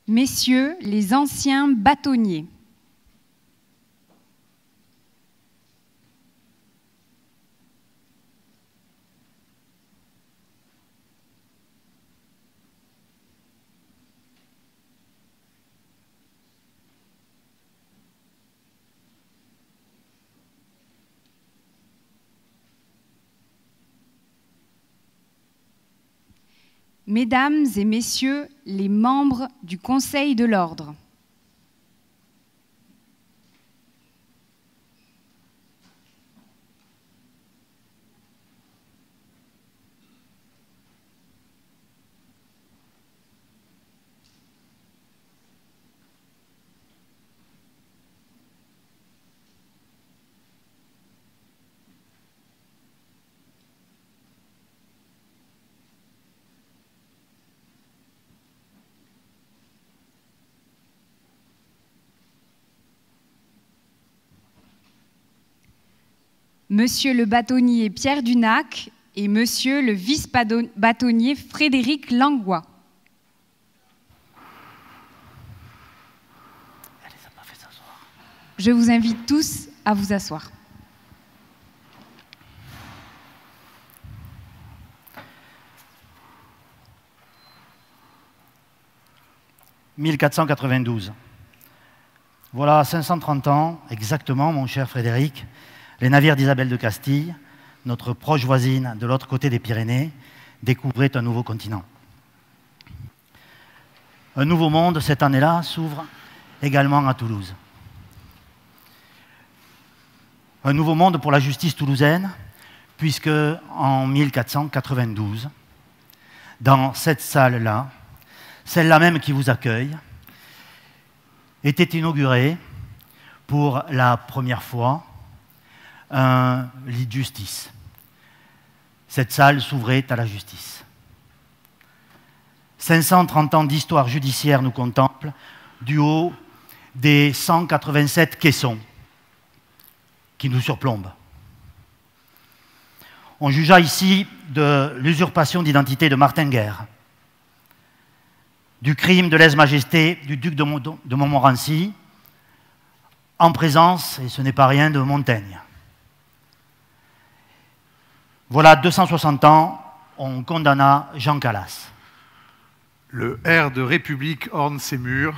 Messieurs les anciens bâtonniers. Mesdames et messieurs les membres du Conseil de l'Ordre. Monsieur le bâtonnier Pierre Dunac et Monsieur le vice-bâtonnier Frédéric Langlois. Je vous invite tous à vous asseoir. « 1492. Voilà 530 ans, exactement, mon cher Frédéric, les navires d'Isabelle de Castille, notre proche voisine de l'autre côté des Pyrénées, découvraient un nouveau continent. Un nouveau monde, cette année-là, s'ouvre également à Toulouse. Un nouveau monde pour la justice toulousaine, puisque en 1492, dans cette salle-là, celle-là même qui vous accueille, était inaugurée pour la première fois un lit de justice. Cette salle s'ouvrait à la justice. 530 ans d'histoire judiciaire nous contemplent du haut des 187 caissons qui nous surplombent. On jugea ici de l'usurpation d'identité de Martin Guerre, du crime de lèse-majesté du duc de Montmorency, en présence, et ce n'est pas rien, de Montaigne. Voilà 260 ans, on condamna Jean Calas. Le R de République orne ses murs,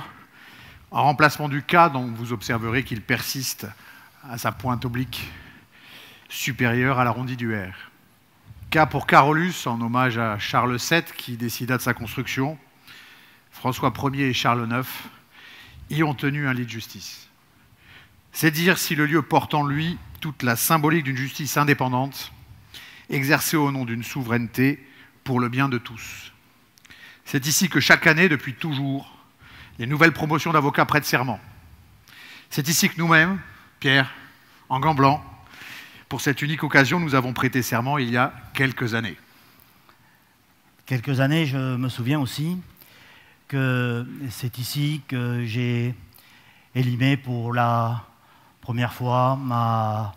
en remplacement du K, dont vous observerez qu'il persiste à sa pointe oblique supérieure à l'arrondi du R. K pour Carolus, en hommage à Charles VII, qui décida de sa construction. François Ier et Charles IX y ont tenu un lit de justice. C'est dire si le lieu porte en lui toute la symbolique d'une justice indépendante, exercée au nom d'une souveraineté pour le bien de tous. C'est ici que chaque année, depuis toujours, les nouvelles promotions d'avocats prêtent serment. C'est ici que nous-mêmes, Pierre, en gants blancs, pour cette unique occasion, nous avons prêté serment il y a quelques années. Quelques années, je me souviens aussi que c'est ici que j'ai élimé pour la première fois ma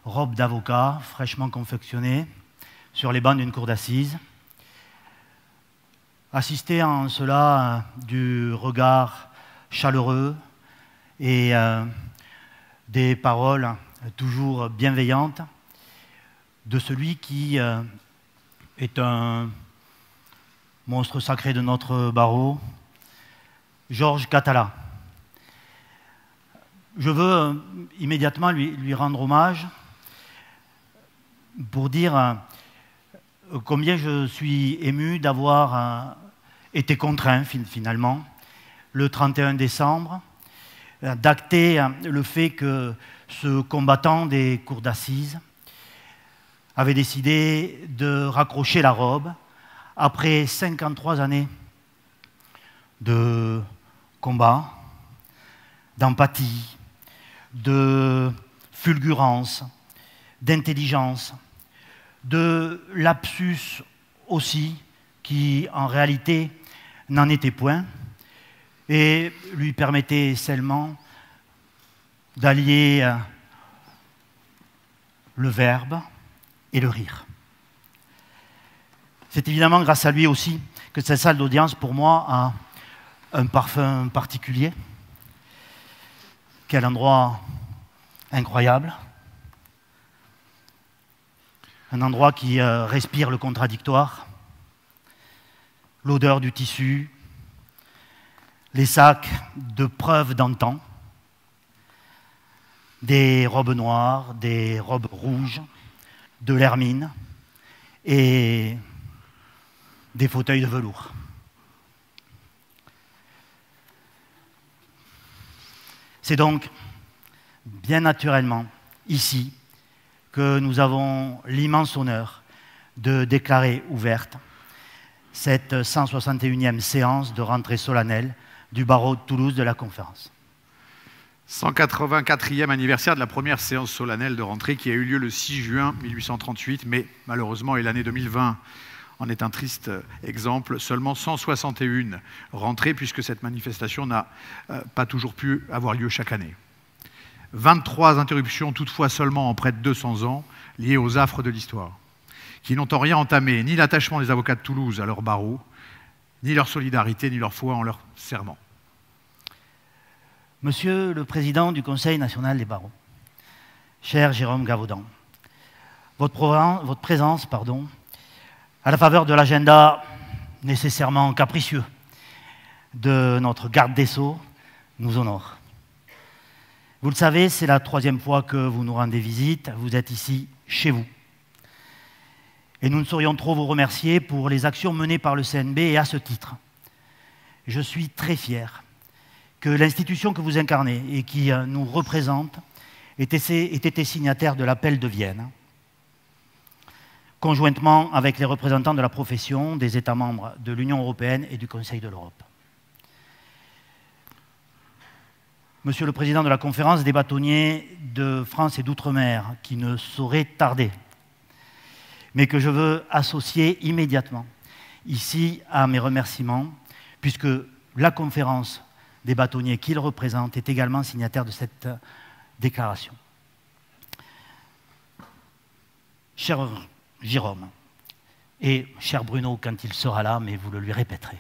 robe d'avocat fraîchement confectionnée sur les bancs d'une cour d'assises. Assister en cela du regard chaleureux et des paroles toujours bienveillantes de celui qui est un monstre sacré de notre barreau, Georges Catala. Je veux immédiatement lui rendre hommage pour dire combien je suis ému d'avoir été contraint finalement, le 31 décembre, d'acter le fait que ce combattant des cours d'assises avait décidé de raccrocher la robe après 53 années de combat, d'empathie, de fulgurance, d'intelligence, de lapsus aussi, qui en réalité n'en était point, et lui permettait seulement d'allier le verbe et le rire. C'est évidemment grâce à lui aussi que cette salle d'audience, pour moi, a un parfum particulier. Quel endroit incroyable. Un endroit qui respire le contradictoire. L'odeur du tissu, les sacs de preuves d'antan, des robes noires, des robes rouges, de l'hermine et des fauteuils de velours. C'est donc bien naturellement ici que nous avons l'immense honneur de déclarer ouverte cette 161e séance de rentrée solennelle du barreau de Toulouse de la Conférence. 184e anniversaire de la première séance solennelle de rentrée qui a eu lieu le 6 juin 1838, mais malheureusement, et l'année 2020 en est un triste exemple, seulement 161 rentrées, puisque cette manifestation n'a pas toujours pu avoir lieu chaque année. 23 interruptions toutefois seulement en près de 200 ans, liées aux affres de l'histoire, qui n'ont en rien entamé ni l'attachement des avocats de Toulouse à leur barreau, ni leur solidarité, ni leur foi en leur serment. Monsieur le Président du Conseil national des barreaux, cher Jérôme Gavaudan, votre présence, à la faveur de l'agenda nécessairement capricieux de notre garde des Sceaux, nous honore. Vous le savez, c'est la 3e fois que vous nous rendez visite, vous êtes ici chez vous. Et nous ne saurions trop vous remercier pour les actions menées par le CNB, et à ce titre, je suis très fier que l'institution que vous incarnez et qui nous représente ait été signataire de l'appel de Vienne, conjointement avec les représentants de la profession, des États membres de l'Union européenne et du Conseil de l'Europe. Monsieur le Président de la Conférence, des bâtonniers de France et d'outre-mer qui ne sauraient tarder, mais que je veux associer immédiatement ici à mes remerciements, puisque la conférence des bâtonniers qu'il représente est également signataire de cette déclaration. Cher Jérôme, et cher Bruno quand il sera là, mais vous le lui répéterez,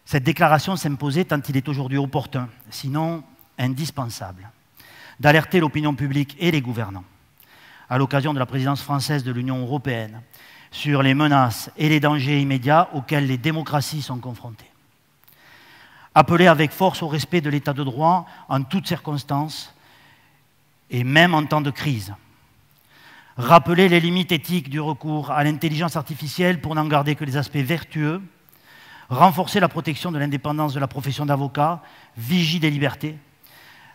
cette déclaration s'imposait tant il est aujourd'hui opportun, sinon indispensable, d'alerter l'opinion publique et les gouvernants, à l'occasion de la présidence française de l'Union européenne, sur les menaces et les dangers immédiats auxquels les démocraties sont confrontées. Appeler avec force au respect de l'état de droit en toutes circonstances et même en temps de crise. Rappeler les limites éthiques du recours à l'intelligence artificielle pour n'en garder que les aspects vertueux. Renforcer la protection de l'indépendance de la profession d'avocat, vigie des libertés,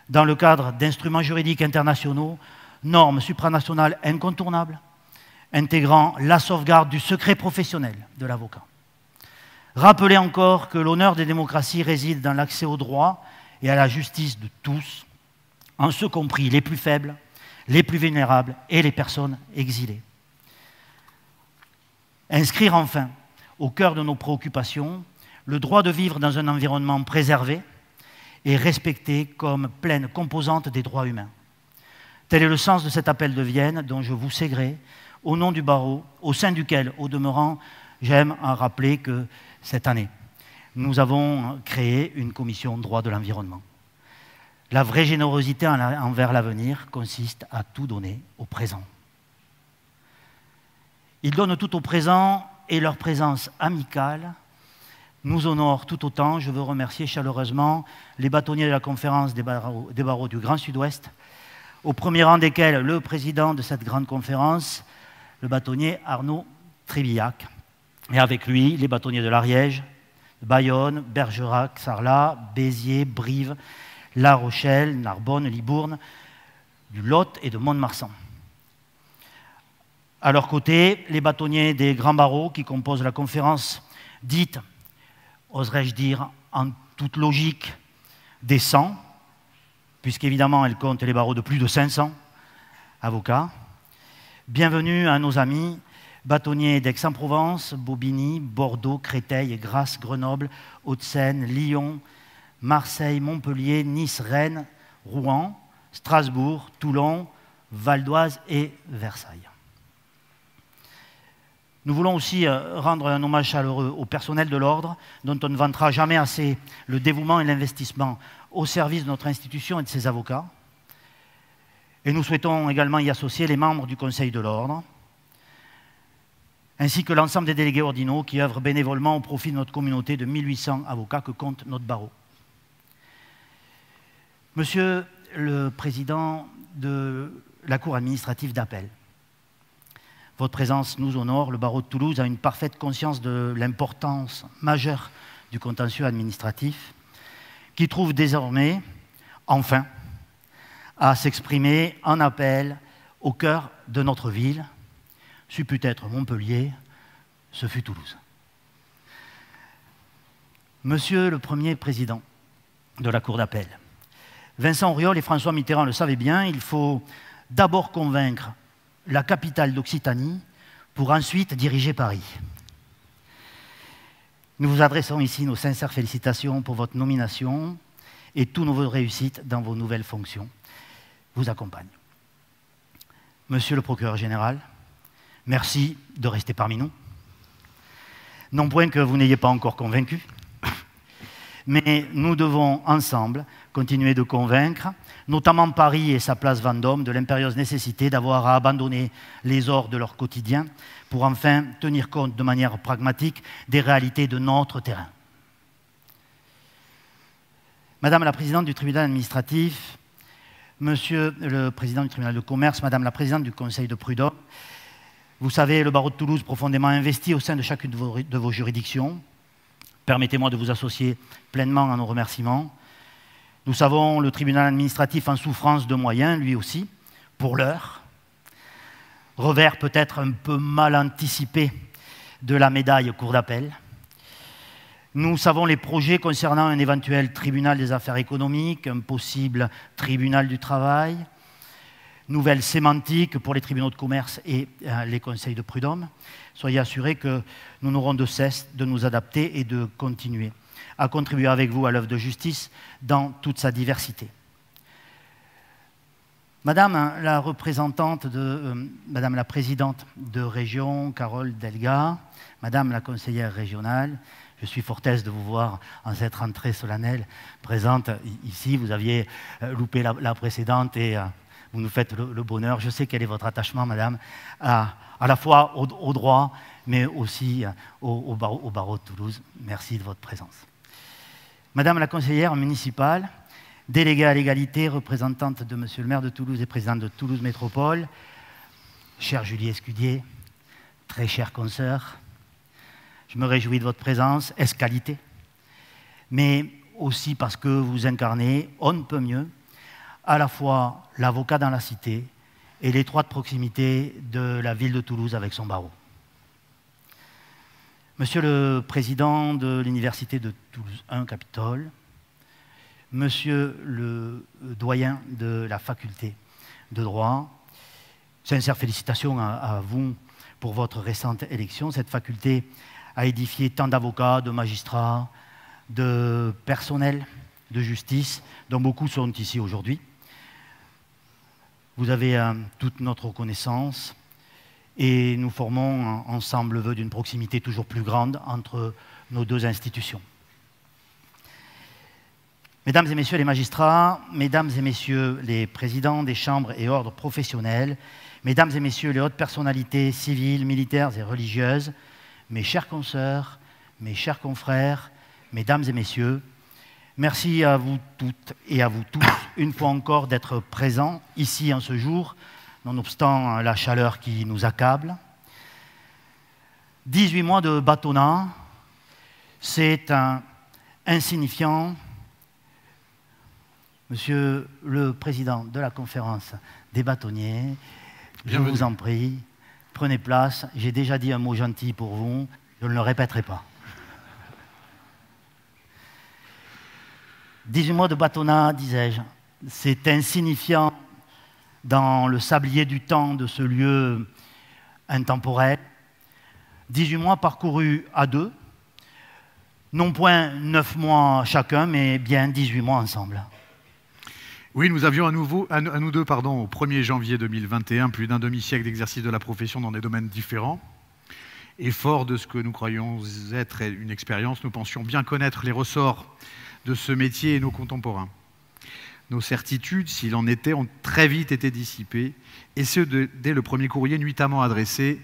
dans le cadre d'instruments juridiques internationaux, normes supranationales incontournables, intégrant la sauvegarde du secret professionnel de l'avocat. Rappeler encore que l'honneur des démocraties réside dans l'accès au droit et à la justice de tous, en ce compris les plus faibles, les plus vulnérables et les personnes exilées. Inscrire enfin au cœur de nos préoccupations le droit de vivre dans un environnement préservé et respecté comme pleine composante des droits humains. Tel est le sens de cet appel de Vienne dont je vous sais gré, au nom du barreau, au sein duquel, au demeurant, j'aime à rappeler que cette année, nous avons créé une commission droit de l'environnement. La vraie générosité envers l'avenir consiste à tout donner au présent. Ils donnent tout au présent et leur présence amicale nous honore tout autant. Je veux remercier chaleureusement les bâtonniers de la conférence des barreaux du Grand Sud-Ouest, au premier rang desquels le président de cette grande conférence, le bâtonnier Arnaud Trébillac, et avec lui les bâtonniers de l'Ariège, Bayonne, Bergerac, Sarlat, Béziers, Brive, La Rochelle, Narbonne, Libourne, du Lot et de Mont-de-Marsan. À leur côté, les bâtonniers des grands barreaux qui composent la conférence dite, oserais-je dire, en toute logique, des 100, puisqu'évidemment elle compte les barreaux de plus de 500 avocats. Bienvenue à nos amis bâtonniers d'Aix-en-Provence, Bobigny, Bordeaux, Créteil, Grasse, Grenoble, Hauts-de-Seine, Lyon, Marseille, Montpellier, Nice, Rennes, Rouen, Strasbourg, Toulon, Val d'Oise et Versailles. Nous voulons aussi rendre un hommage chaleureux au personnel de l'ordre, dont on ne vantera jamais assez le dévouement et l'investissement au service de notre institution et de ses avocats. Et nous souhaitons également y associer les membres du Conseil de l'ordre, ainsi que l'ensemble des délégués ordinaux qui œuvrent bénévolement au profit de notre communauté de 1800 avocats que compte notre barreau. Monsieur le Président de la Cour administrative d'appel, votre présence nous honore. Le barreau de Toulouse a une parfaite conscience de l'importance majeure du contentieux administratif qui trouve désormais, enfin, à s'exprimer en appel au cœur de notre ville. Ce put être Montpellier, ce fut Toulouse. Monsieur le Premier Président de la Cour d'appel, Vincent Auriol et François Mitterrand le savaient bien, il faut d'abord convaincre la capitale d'Occitanie pour ensuite diriger Paris. Nous vous adressons ici nos sincères félicitations pour votre nomination et toutes nos réussites dans vos nouvelles fonctions. Vous accompagne. Monsieur le procureur général, merci de rester parmi nous. Non point que vous n'ayez pas encore convaincu, mais nous devons ensemble continuer de convaincre, notamment Paris et sa place Vendôme, de l'impérieuse nécessité d'avoir à abandonner les ors de leur quotidien pour enfin tenir compte de manière pragmatique des réalités de notre terrain. Madame la Présidente du tribunal administratif, Monsieur le Président du tribunal de commerce, Madame la Présidente du Conseil de prud'homme, vous savez, le barreau de Toulouse profondément investi au sein de chacune de vos juridictions. Permettez-moi de vous associer pleinement à nos remerciements. Nous savons le tribunal administratif en souffrance de moyens, lui aussi, pour l'heure. Revers peut-être un peu mal anticipé de la médaille cour d'appel. Nous savons les projets concernant un éventuel tribunal des affaires économiques, un possible tribunal du travail, nouvelle sémantique pour les tribunaux de commerce et les conseils de prud'homme. Soyez assurés que nous n'aurons de cesse de nous adapter et de continuer à contribuer avec vous à l'œuvre de justice dans toute sa diversité. Madame la représentante Madame la présidente de région, Carole Delga, Madame la conseillère régionale, je suis fort aise de vous voir en cette rentrée solennelle présente ici. Vous aviez loupé la précédente et vous nous faites le bonheur. Je sais quel est votre attachement, Madame, à la fois au droit, mais aussi au barreau de Toulouse. Merci de votre présence. Madame la conseillère municipale, déléguée à l'égalité, représentante de Monsieur le maire de Toulouse et présidente de Toulouse Métropole, chère Julie Escudier, très chère consoeur, je me réjouis de votre présence, est-ce qualité, mais aussi parce que vous incarnez, on ne peut mieux, à la fois l'avocat dans la cité et l'étroite proximité de la ville de Toulouse avec son barreau. Monsieur le président de l'université de Toulouse 1 Capitole, monsieur le doyen de la faculté de droit, sincères félicitations à vous pour votre récente élection. Cette faculté a édifié tant d'avocats, de magistrats, de personnel de justice, dont beaucoup sont ici aujourd'hui. Vous avez toute notre reconnaissance et nous formons ensemble le vœu d'une proximité toujours plus grande entre nos deux institutions. Mesdames et messieurs les magistrats, mesdames et messieurs les présidents des chambres et ordres professionnels, mesdames et messieurs les hautes personnalités civiles, militaires et religieuses, mes chères consoeurs, mes chers confrères, mesdames et messieurs, merci à vous toutes et à vous tous, une fois encore, d'être présents ici en ce jour, nonobstant la chaleur qui nous accable. 18 mois de bâtonnat, c'est insignifiant. Monsieur le président de la conférence des bâtonniers, je vous en prie, prenez place. J'ai déjà dit un mot gentil pour vous, je ne le répéterai pas. 18 mois de bâtonnat, disais-je, c'est insignifiant dans le sablier du temps de ce lieu intemporel. 18 mois parcourus à deux, non point 9 mois chacun, mais bien 18 mois ensemble. Oui, nous avions à nous deux, au 1er janvier 2021, plus d'un demi-siècle d'exercice de la profession dans des domaines différents. Et fort de ce que nous croyons être une expérience, nous pensions bien connaître les ressorts de ce métier et nos contemporains. Nos certitudes, s'il en était, ont très vite été dissipées, et ce dès le premier courrier nuitamment adressé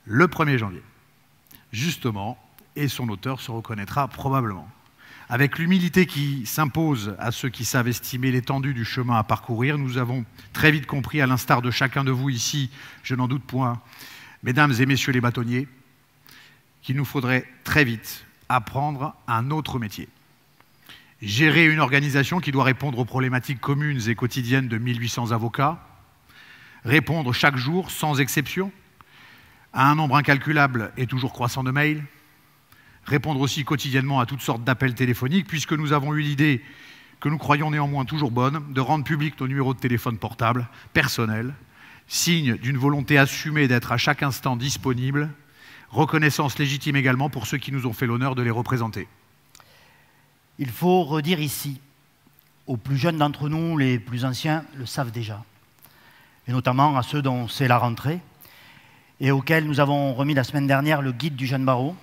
le 1er janvier. Justement, et son auteur se reconnaîtra probablement. Avec l'humilité qui s'impose à ceux qui savent estimer l'étendue du chemin à parcourir, nous avons très vite compris, à l'instar de chacun de vous ici, je n'en doute point, mesdames et messieurs les bâtonniers, qu'il nous faudrait très vite apprendre un autre métier. Gérer une organisation qui doit répondre aux problématiques communes et quotidiennes de 1800 avocats, répondre chaque jour, sans exception, à un nombre incalculable et toujours croissant de mails, répondre aussi quotidiennement à toutes sortes d'appels téléphoniques, puisque nous avons eu l'idée, que nous croyons néanmoins toujours bonne, de rendre public nos numéros de téléphone portable, personnels, signe d'une volonté assumée d'être à chaque instant disponible, reconnaissance légitime également pour ceux qui nous ont fait l'honneur de les représenter. Il faut redire ici, aux plus jeunes d'entre nous, les plus anciens le savent déjà, et notamment à ceux dont c'est la rentrée, et auxquels nous avons remis la semaine dernière le guide du jeune barreau,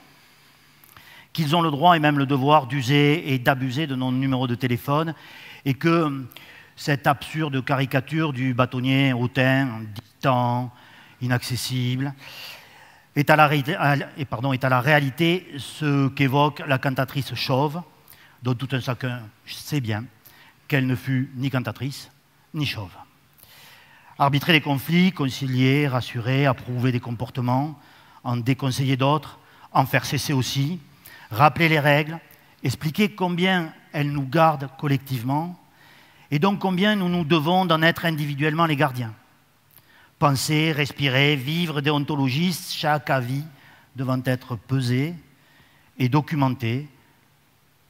qu'ils ont le droit et même le devoir d'user et d'abuser de nos numéros de téléphone, et que cette absurde caricature du bâtonnier hautain, distant, inaccessible, est à la réalité ce qu'évoque la cantatrice chauve, dont tout un chacun sait bien qu'elle ne fut ni cantatrice ni chauve. Arbitrer les conflits, concilier, rassurer, approuver des comportements, en déconseiller d'autres, en faire cesser aussi, rappeler les règles, expliquer combien elles nous gardent collectivement et donc combien nous nous devons d'en être individuellement les gardiens. Penser, respirer, vivre déontologie, chaque avis devant être pesé et documenté,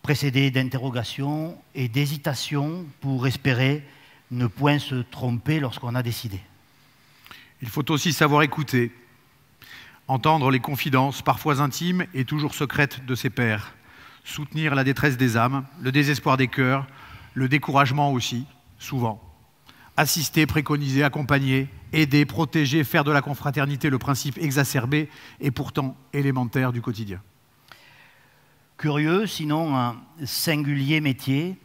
précédé d'interrogations et d'hésitations pour espérer ne point se tromper lorsqu'on a décidé. Il faut aussi savoir écouter, entendre les confidences, parfois intimes et toujours secrètes de ses pairs, soutenir la détresse des âmes, le désespoir des cœurs, le découragement aussi, souvent. Assister, préconiser, accompagner, aider, protéger, faire de la confraternité le principe exacerbé et pourtant élémentaire du quotidien. Curieux, sinon un singulier métier,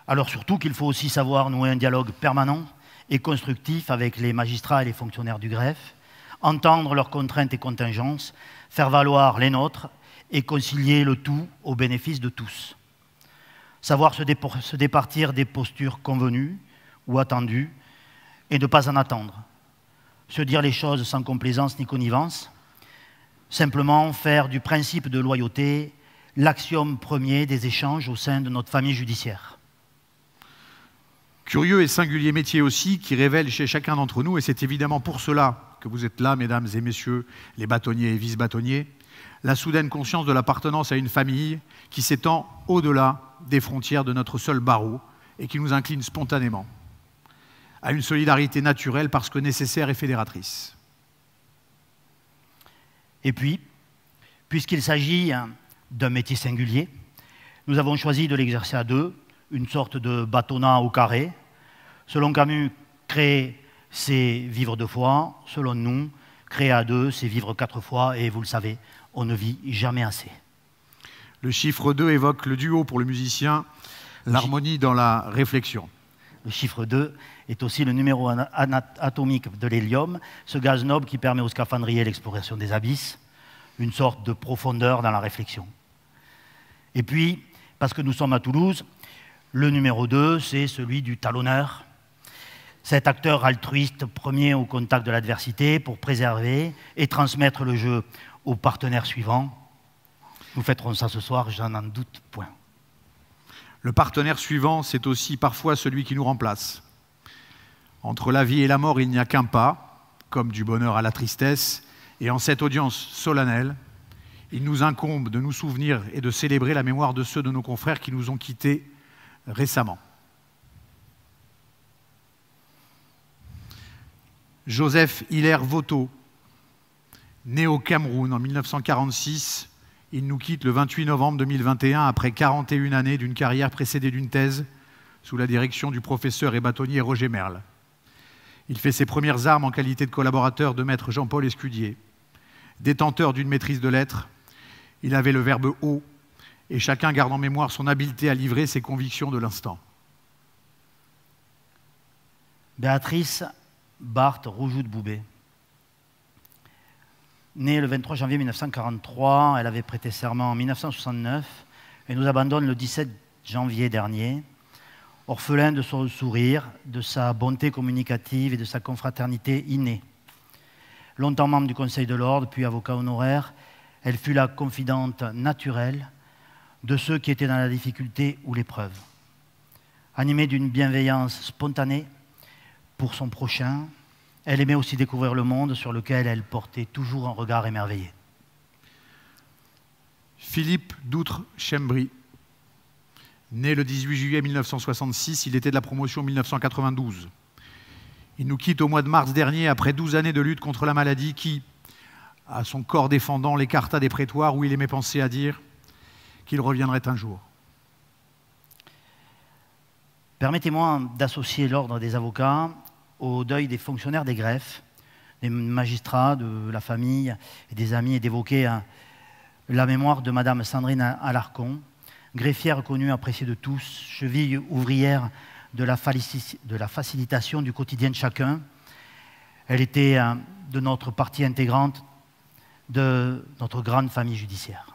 alors surtout qu'il faut aussi savoir nouer un dialogue permanent et constructif avec les magistrats et les fonctionnaires du greffe, entendre leurs contraintes et contingences, faire valoir les nôtres et concilier le tout au bénéfice de tous. Savoir se départir des postures convenues ou attendues et ne pas en attendre. Se dire les choses sans complaisance ni connivence, simplement faire du principe de loyauté l'axiome premier des échanges au sein de notre famille judiciaire. Curieux et singulier métier aussi qui révèle chez chacun d'entre nous, et c'est évidemment pour cela que vous êtes là, mesdames et messieurs, les bâtonniers et vice-bâtonniers, la soudaine conscience de l'appartenance à une famille qui s'étend au-delà des frontières de notre seul barreau et qui nous incline spontanément à une solidarité naturelle parce que nécessaire et fédératrice. Et puis, puisqu'il s'agit d'un métier singulier, nous avons choisi de l'exercer à deux, une sorte de bâtonnat au carré. Selon Camus, créer, c'est vivre deux fois. Selon nous, créer à deux, c'est vivre 4 fois. Et vous le savez, on ne vit jamais assez. Le chiffre 2 évoque le duo pour le musicien, l'harmonie dans la réflexion. Le chiffre 2 est aussi le numéro atomique de l'hélium, ce gaz noble qui permet au scaphandrier l'exploration des abysses, une sorte de profondeur dans la réflexion. Et puis, parce que nous sommes à Toulouse, le numéro 2, c'est celui du talonneur, cet acteur altruiste premier au contact de l'adversité pour préserver et transmettre le jeu au partenaire suivant. Nous fêterons ça ce soir, j'en en doute point. Le partenaire suivant, c'est aussi parfois celui qui nous remplace. Entre la vie et la mort, il n'y a qu'un pas, comme du bonheur à la tristesse, et en cette audience solennelle, il nous incombe de nous souvenir et de célébrer la mémoire de ceux de nos confrères qui nous ont quittés récemment. Joseph Hilaire Voto, né au Cameroun en 1946, il nous quitte le 28 novembre 2021 après 41 années d'une carrière précédée d'une thèse sous la direction du professeur et bâtonnier Roger Merle. Il fait ses premières armes en qualité de collaborateur de maître Jean-Paul Escudier. Détenteur d'une maîtrise de lettres, il avait le verbe haut, et chacun garde en mémoire son habileté à livrer ses convictions de l'instant. Béatrice Barthe Roujoud Boubé. Née le 23 janvier 1943, elle avait prêté serment en 1969 et nous abandonne le 17 janvier dernier, orphelin de son sourire, de sa bonté communicative et de sa confraternité innée. Longtemps membre du Conseil de l'Ordre, puis avocat honoraire, elle fut la confidente naturelle de ceux qui étaient dans la difficulté ou l'épreuve. Animée d'une bienveillance spontanée pour son prochain, elle aimait aussi découvrir le monde sur lequel elle portait toujours un regard émerveillé. Philippe Doutre-Chembry. Né le 18 juillet 1966, il était de la promotion 1992. Il nous quitte au mois de mars dernier après 12 années de lutte contre la maladie qui, à son corps défendant, l'écarta des prétoires où il aimait penser à dire qu'il reviendrait un jour. Permettez-moi d'associer l'ordre des avocats au deuil des fonctionnaires des greffes, des magistrats, de la famille et des amis, et d'évoquer la mémoire de Madame Sandrine Alarcon, greffière connue, appréciée de tous, cheville ouvrière de la facilitation du quotidien de chacun. Elle était de notre partie intégrante de notre grande famille judiciaire.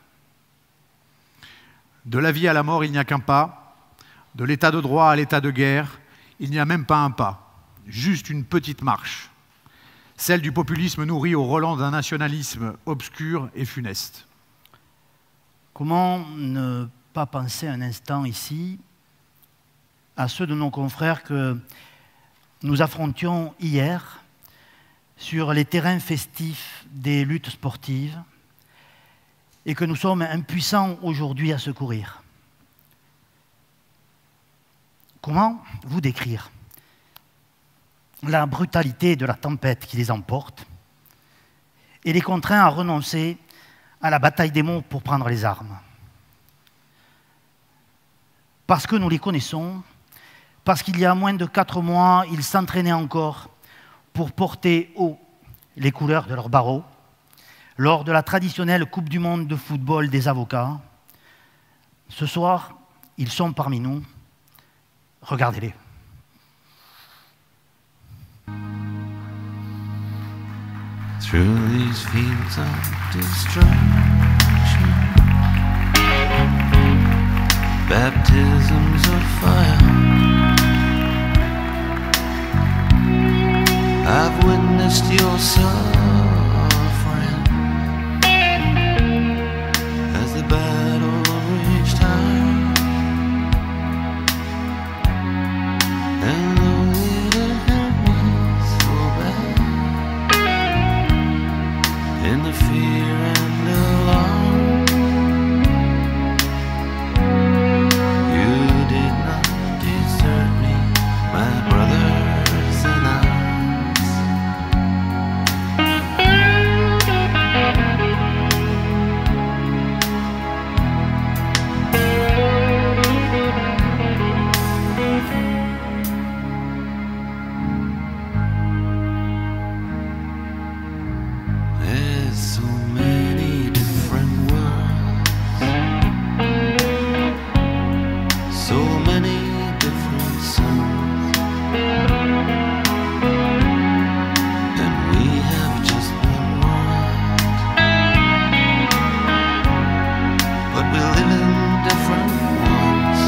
De la vie à la mort, il n'y a qu'un pas. De l'état de droit à l'état de guerre, il n'y a même pas un pas. Juste une petite marche, celle du populisme nourri au relent d'un nationalisme obscur et funeste. Comment ne pas penser un instant ici à ceux de nos confrères que nous affrontions hier sur les terrains festifs des luttes sportives et que nous sommes impuissants aujourd'hui à secourir. Comment vous décrire la brutalité de la tempête qui les emporte et les contraint à renoncer à la bataille des mots pour prendre les armes? Parce que nous les connaissons, parce qu'il y a moins de 4 mois, ils s'entraînaient encore pour porter haut les couleurs de leur barreau lors de la traditionnelle Coupe du Monde de football des avocats. Ce soir, ils sont parmi nous. Regardez-les. Through these fields of destruction, baptisms of fire, I've witnessed your suffering as the battle reached high, and though it hurt me so bad, in the fear and alarm, you did not desert me, my brothers in arms. There's so many different worlds, so many different suns, and we have just one world, but we live in different ones.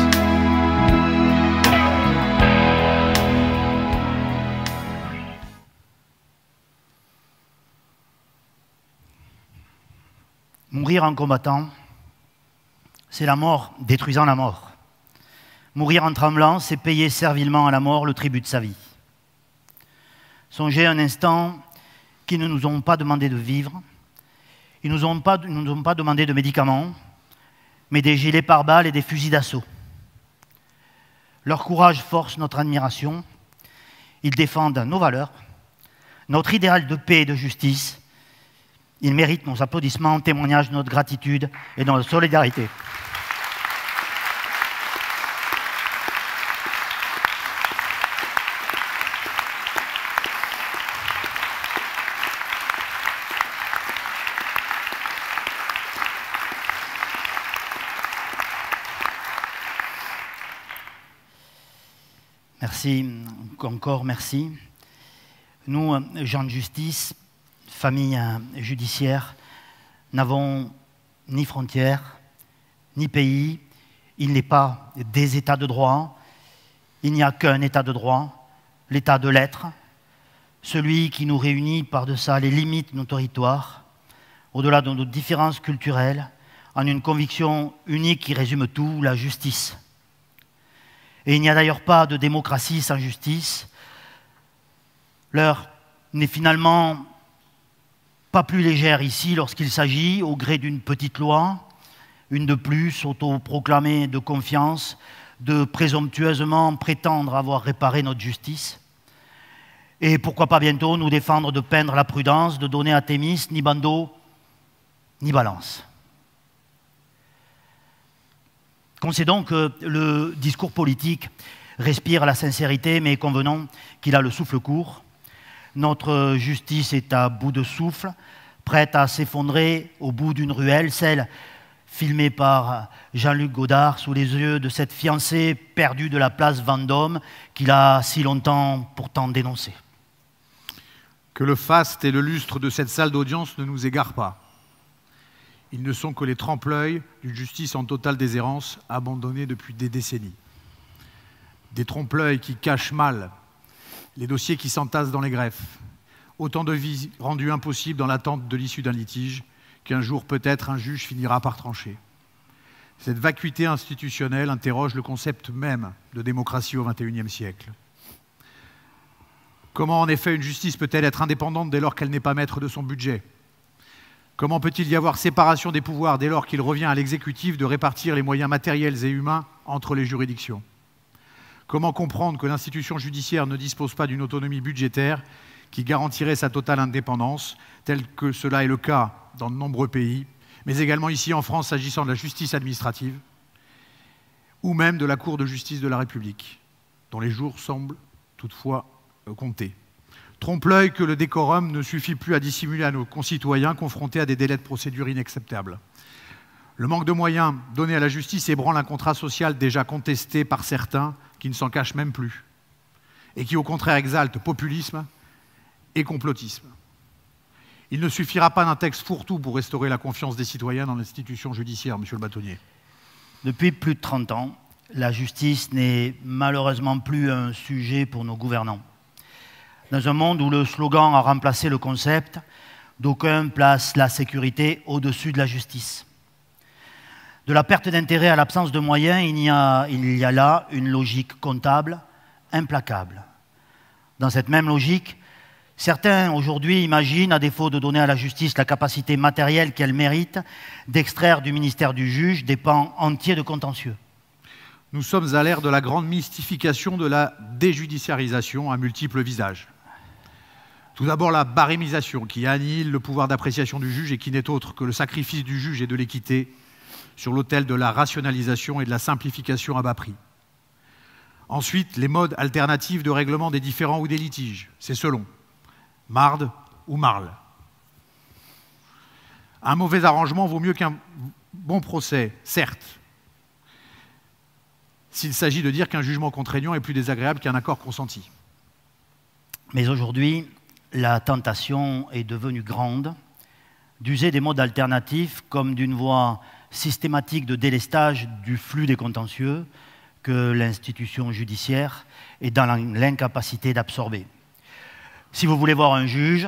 Mourir en combattant, c'est la mort détruisant la mort. Mourir en tremblant, c'est payer servilement à la mort le tribut de sa vie. Songez un instant qu'ils ne nous ont pas demandé de vivre, ils ne nous ont pas demandé de médicaments, mais des gilets pare-balles et des fusils d'assaut. Leur courage force notre admiration. Ils défendent nos valeurs, notre idéal de paix et de justice. Ils méritent nos applaudissements, témoignage de notre gratitude et de notre solidarité. Merci, encore merci. Nous, gens de justice, famille judiciaire, n'avons ni frontières, ni pays. Il n'est pas des États de droit. Il n'y a qu'un État de droit, l'État de l'être, celui qui nous réunit par-deçà les limites de nos territoires, au-delà de nos différences culturelles, en une conviction unique qui résume tout, la justice. Et il n'y a d'ailleurs pas de démocratie sans justice. L'heure n'est finalement pas plus légère ici lorsqu'il s'agit, au gré d'une petite loi, une de plus, autoproclamée de confiance, de présomptueusement prétendre avoir réparé notre justice. Et pourquoi pas bientôt nous défendre de peindre la prudence, de donner à Thémis ni bandeau, ni balance. Concédons que le discours politique respire la sincérité, mais convenons qu'il a le souffle court. Notre justice est à bout de souffle, prête à s'effondrer au bout d'une ruelle, celle filmée par Jean-Luc Godard sous les yeux de cette fiancée perdue de la place Vendôme qu'il a si longtemps pourtant dénoncée. Que le faste et le lustre de cette salle d'audience ne nous égarent pas. Ils ne sont que les trempe-l'œil d'une justice en totale déshérence, abandonnée depuis des décennies. Des trompe-l'œil qui cachent mal les dossiers qui s'entassent dans les greffes. Autant de vies rendues impossibles dans l'attente de l'issue d'un litige qu'un jour peut-être un juge finira par trancher. Cette vacuité institutionnelle interroge le concept même de démocratie au XXIe siècle. Comment en effet une justice peut-elle être indépendante dès lors qu'elle n'est pas maître de son budget ? Comment peut-il y avoir séparation des pouvoirs dès lors qu'il revient à l'exécutif de répartir les moyens matériels et humains entre les juridictions ? Comment comprendre que l'institution judiciaire ne dispose pas d'une autonomie budgétaire qui garantirait sa totale indépendance, tel que cela est le cas dans de nombreux pays, mais également ici en France s'agissant de la justice administrative, ou même de la Cour de justice de la République, dont les jours semblent toutefois comptés. Trompe-l'œil que le décorum ne suffit plus à dissimuler à nos concitoyens confrontés à des délais de procédure inacceptables. Le manque de moyens donnés à la justice ébranle un contrat social déjà contesté par certains qui ne s'en cachent même plus et qui au contraire exalte populisme et complotisme. Il ne suffira pas d'un texte fourre-tout pour restaurer la confiance des citoyens dans l'institution judiciaire, monsieur le bâtonnier. Depuis plus de 30 ans, la justice n'est malheureusement plus un sujet pour nos gouvernants. Dans un monde où le slogan a remplacé le concept, d'aucuns placent la sécurité au-dessus de la justice. De la perte d'intérêt à l'absence de moyens, il y a là une logique comptable implacable. Dans cette même logique, certains aujourd'hui imaginent, à défaut de donner à la justice la capacité matérielle qu'elle mérite, d'extraire du ministère du juge des pans entiers de contentieux. Nous sommes à l'ère de la grande mystification de la déjudiciarisation à multiples visages. Tout d'abord la barémisation qui annihile le pouvoir d'appréciation du juge et qui n'est autre que le sacrifice du juge et de l'équité sur l'autel de la rationalisation et de la simplification à bas prix. Ensuite, les modes alternatifs de règlement des différends ou des litiges, c'est selon, marde ou marle. Un mauvais arrangement vaut mieux qu'un bon procès, certes, s'il s'agit de dire qu'un jugement contraignant est plus désagréable qu'un accord consenti. Mais aujourd'hui, la tentation est devenue grande d'user des modes alternatifs comme d'une voie systématique de délestage du flux des contentieux que l'institution judiciaire est dans l'incapacité d'absorber. Si vous voulez voir un juge,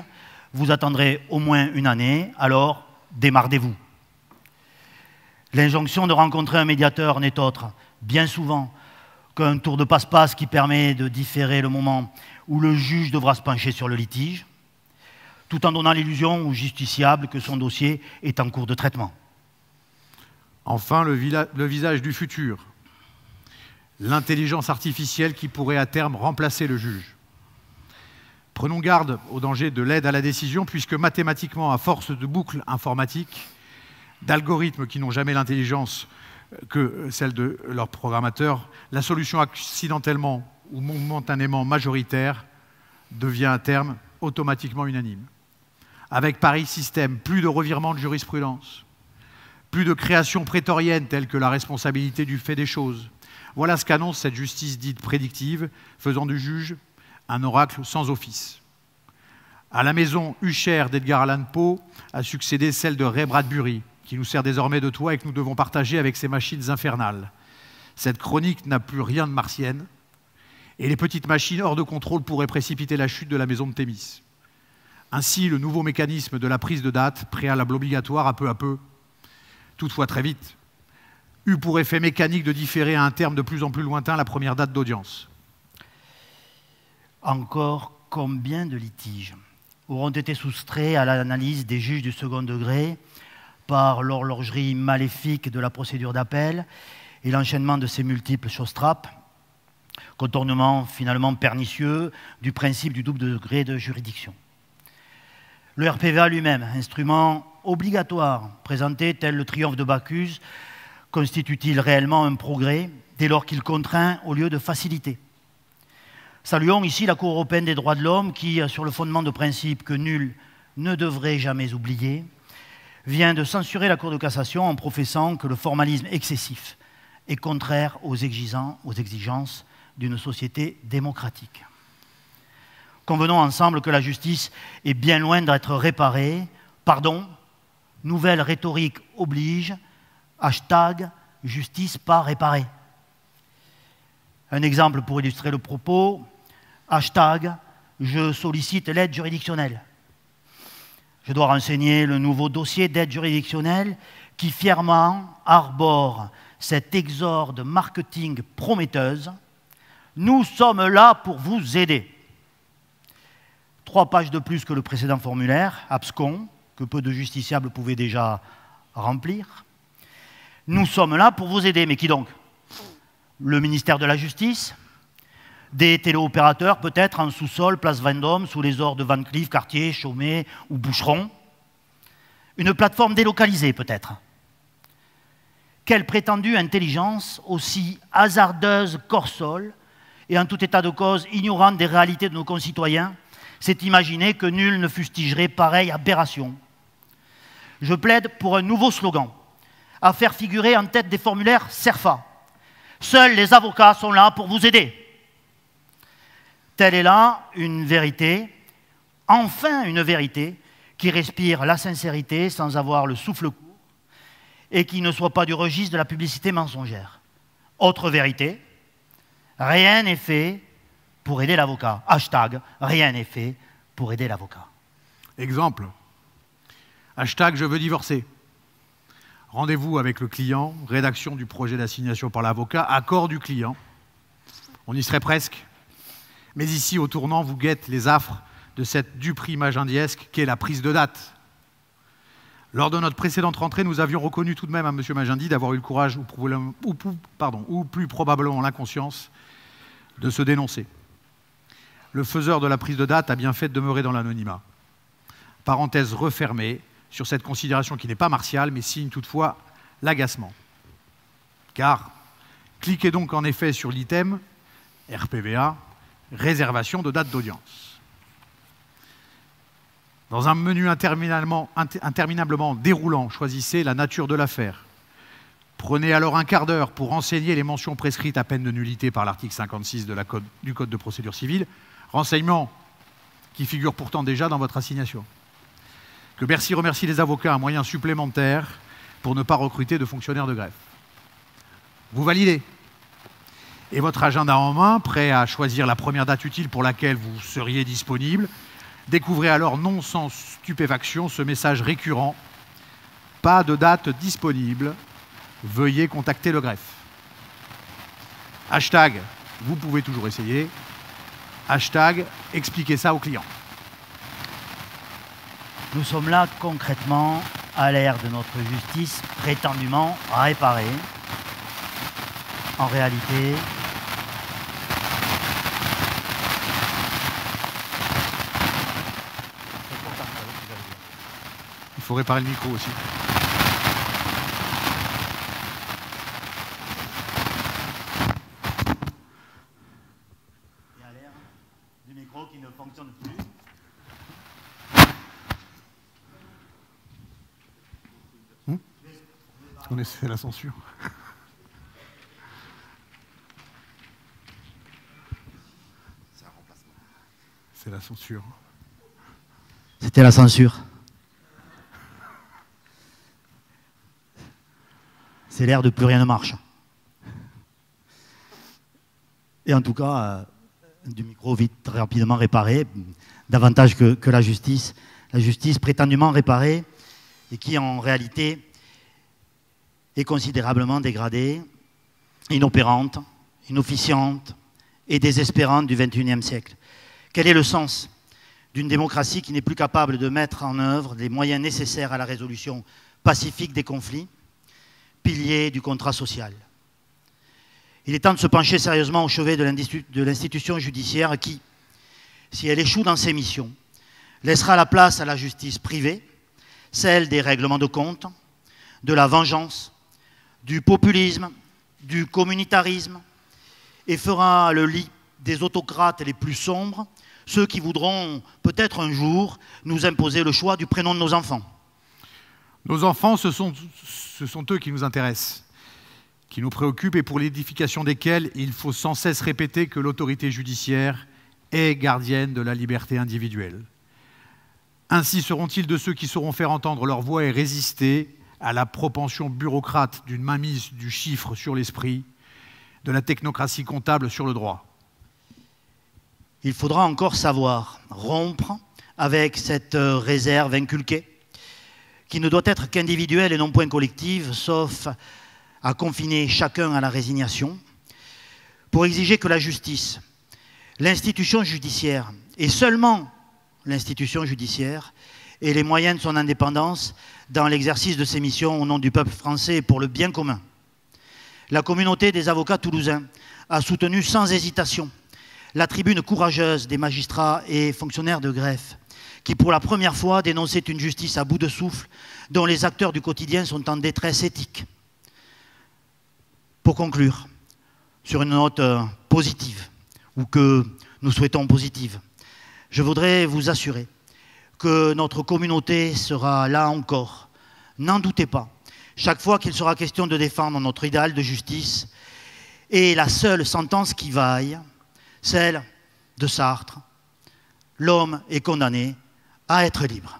vous attendrez au moins une année, alors démardez-vous. L'injonction de rencontrer un médiateur n'est autre, bien souvent, qu'un tour de passe-passe qui permet de différer le moment où le juge devra se pencher sur le litige, tout en donnant l'illusion au justiciable que son dossier est en cours de traitement. Enfin, le visage du futur, l'intelligence artificielle qui pourrait à terme remplacer le juge. Prenons garde au danger de l'aide à la décision, puisque mathématiquement, à force de boucles informatiques, d'algorithmes qui n'ont jamais l'intelligence que celle de leurs programmateurs, la solution accidentellement ou momentanément majoritaire devient à terme automatiquement unanime. Avec pareil système, plus de revirements de jurisprudence, plus de création prétorienne telle que la responsabilité du fait des choses, Voilà ce qu'annonce cette justice dite prédictive, faisant du juge un oracle sans office. À la maison Hucher d'Edgar Allan Poe a succédé celle de Ray Bradbury, qui nous sert désormais de toit et que nous devons partager avec ces machines infernales. Cette chronique n'a plus rien de martienne, et les petites machines hors de contrôle pourraient précipiter la chute de la maison de Thémis. Ainsi, le nouveau mécanisme de la prise de date, préalable obligatoire à peu, toutefois très vite, eut pour effet mécanique de différer à un terme de plus en plus lointain la première date d'audience. Encore combien de litiges auront été soustraits à l'analyse des juges du second degré par l'horlogerie maléfique de la procédure d'appel et l'enchaînement de ces multiples choses-trappes, contournement finalement pernicieux du principe du double degré de juridiction. Le RPVA lui-même, instrument obligatoire, présenté tel le triomphe de Bacchus, constitue-t-il réellement un progrès dès lors qu'il contraint au lieu de faciliter? Saluons ici la Cour européenne des droits de l'homme qui, sur le fondement de principes que nul ne devrait jamais oublier, vient de censurer la Cour de cassation en professant que le formalisme excessif est contraire aux exigences d'une société démocratique. Convenons ensemble que la justice est bien loin d'être réparée. Pardon, nouvelle rhétorique oblige, hashtag justice pas réparée. Un exemple pour illustrer le propos, hashtag je sollicite l'aide juridictionnelle. Je dois renseigner le nouveau dossier d'aide juridictionnelle qui fièrement arbore cet exorde marketing prometteuse. Nous sommes là pour vous aider. 3 pages de plus que le précédent formulaire, abscon, que peu de justiciables pouvaient déjà remplir. Nous sommes là pour vous aider, mais qui donc? Le ministère de la Justice? Des téléopérateurs, peut-être en sous-sol, place Vendôme, sous les ors de Van Cleef, Cartier, Chaumet ou Boucheron? Une plateforme délocalisée, peut-être? Quelle prétendue intelligence aussi hasardeuse qu'hors-sol et en tout état de cause ignorante des réalités de nos concitoyens s'est imaginé que nul ne fustigerait pareille aberration. Je plaide pour un nouveau slogan, à faire figurer en tête des formulaires CERFA. Seuls les avocats sont là pour vous aider. Telle est là une vérité, enfin une vérité, qui respire la sincérité sans avoir le souffle court et qui ne soit pas du registre de la publicité mensongère. Autre vérité, rien n'est fait pour aider l'avocat. Hashtag, rien n'est fait pour aider l'avocat. Exemple, hashtag je veux divorcer. Rendez-vous avec le client, rédaction du projet d'assignation par l'avocat, accord du client. On y serait presque. Mais ici, au tournant, vous guettent les affres de cette duperie magindiesque qu'est la prise de date. Lors de notre précédente rentrée, nous avions reconnu tout de même à M. Magendie d'avoir eu le courage, ou plus probablement l'inconscience, de se dénoncer. Le faiseur de la prise de date a bien fait de demeurer dans l'anonymat. Parenthèse refermée sur cette considération qui n'est pas martiale, mais signe toutefois l'agacement. Car, cliquez donc en effet sur l'item RPVA, réservation de date d'audience. Dans un menu interminablement déroulant, choisissez la nature de l'affaire. Prenez alors un quart d'heure pour renseigner les mentions prescrites à peine de nullité par l'article 56 du Code de procédure civile, renseignements qui figurent pourtant déjà dans votre assignation. Que Bercy remercie les avocats un moyen supplémentaire pour ne pas recruter de fonctionnaires de greffe. Vous validez. Et votre agenda en main, prêt à choisir la première date utile pour laquelle vous seriez disponible, découvrez alors non sans stupéfaction ce message récurrent. Pas de date disponible, veuillez contacter le greffe. Hashtag, vous pouvez toujours essayer. Hashtag, expliquez ça au client. Nous sommes là concrètement à l'ère de notre justice prétendument réparée. En réalité, il faut réparer le micro aussi. et à l'ère du micro qui ne fonctionne plus. On essaie la censure. la censure. C'était la censure. C'est l'ère de plus rien ne marche. Et en tout cas, du micro vite, très rapidement réparé, davantage que la justice prétendument réparée, et qui en réalité est considérablement dégradée, inopérante, inofficiante et désespérante du XXIe siècle. Quel est le sens d'une démocratie qui n'est plus capable de mettre en œuvre les moyens nécessaires à la résolution pacifique des conflits, pilier du contrat social? Il est temps de se pencher sérieusement au chevet de l'institution judiciaire qui, si elle échoue dans ses missions, laissera la place à la justice privée, celle des règlements de compte, de la vengeance, du populisme, du communautarisme, et fera le lit des autocrates les plus sombres, ceux qui voudront peut-être un jour nous imposer le choix du prénom de nos enfants. Nos enfants, ce sont eux qui nous intéressent, qui nous préoccupent et pour l'édification desquels il faut sans cesse répéter que l'autorité judiciaire est gardienne de la liberté individuelle. Ainsi seront-ils de ceux qui sauront faire entendre leur voix et résister à la propension bureaucrate d'une mainmise du chiffre sur l'esprit, de la technocratie comptable sur le droit. Il faudra encore savoir rompre avec cette réserve inculquée, qui ne doit être qu'individuelle et non point collective, sauf à confiner chacun à la résignation, pour exiger que la justice, l'institution judiciaire, et seulement l'institution judiciaire, ait les moyens de son indépendance dans l'exercice de ses missions au nom du peuple français et pour le bien commun. La communauté des avocats toulousains a soutenu sans hésitation la tribune courageuse des magistrats et fonctionnaires de greffe, qui pour la première fois dénonçait une justice à bout de souffle, dont les acteurs du quotidien sont en détresse éthique. Pour conclure, sur une note positive, ou que nous souhaitons positive, je voudrais vous assurer que notre communauté sera là encore, n'en doutez pas, chaque fois qu'il sera question de défendre notre idéal de justice, et la seule sentence qui vaille, celle de Sartre, l'homme est condamné à être libre.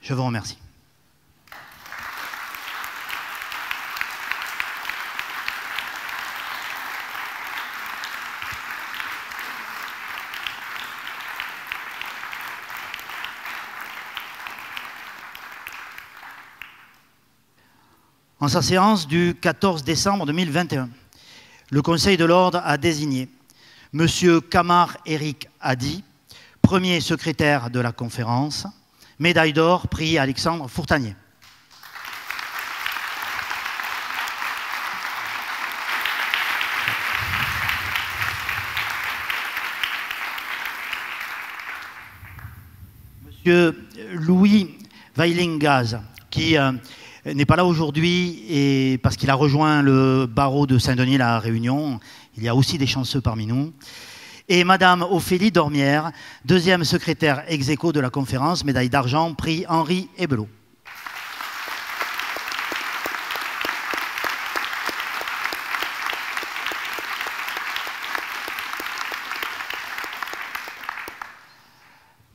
Je vous remercie. En sa séance du 14 décembre 2021, le Conseil de l'Ordre a désigné M. Kamar Eric Hadi, premier secrétaire de la conférence, médaille d'or, prix Alexandre Fourtanier. M. Louis Weilingaz, qui n'est pas là aujourd'hui et parce qu'il a rejoint le barreau de Saint-Denis à La Réunion. Il y a aussi des chanceux parmi nous. Et Madame Ophélie Dormière, deuxième secrétaire ex aequo de la conférence, médaille d'argent, prix Henri Ebelot.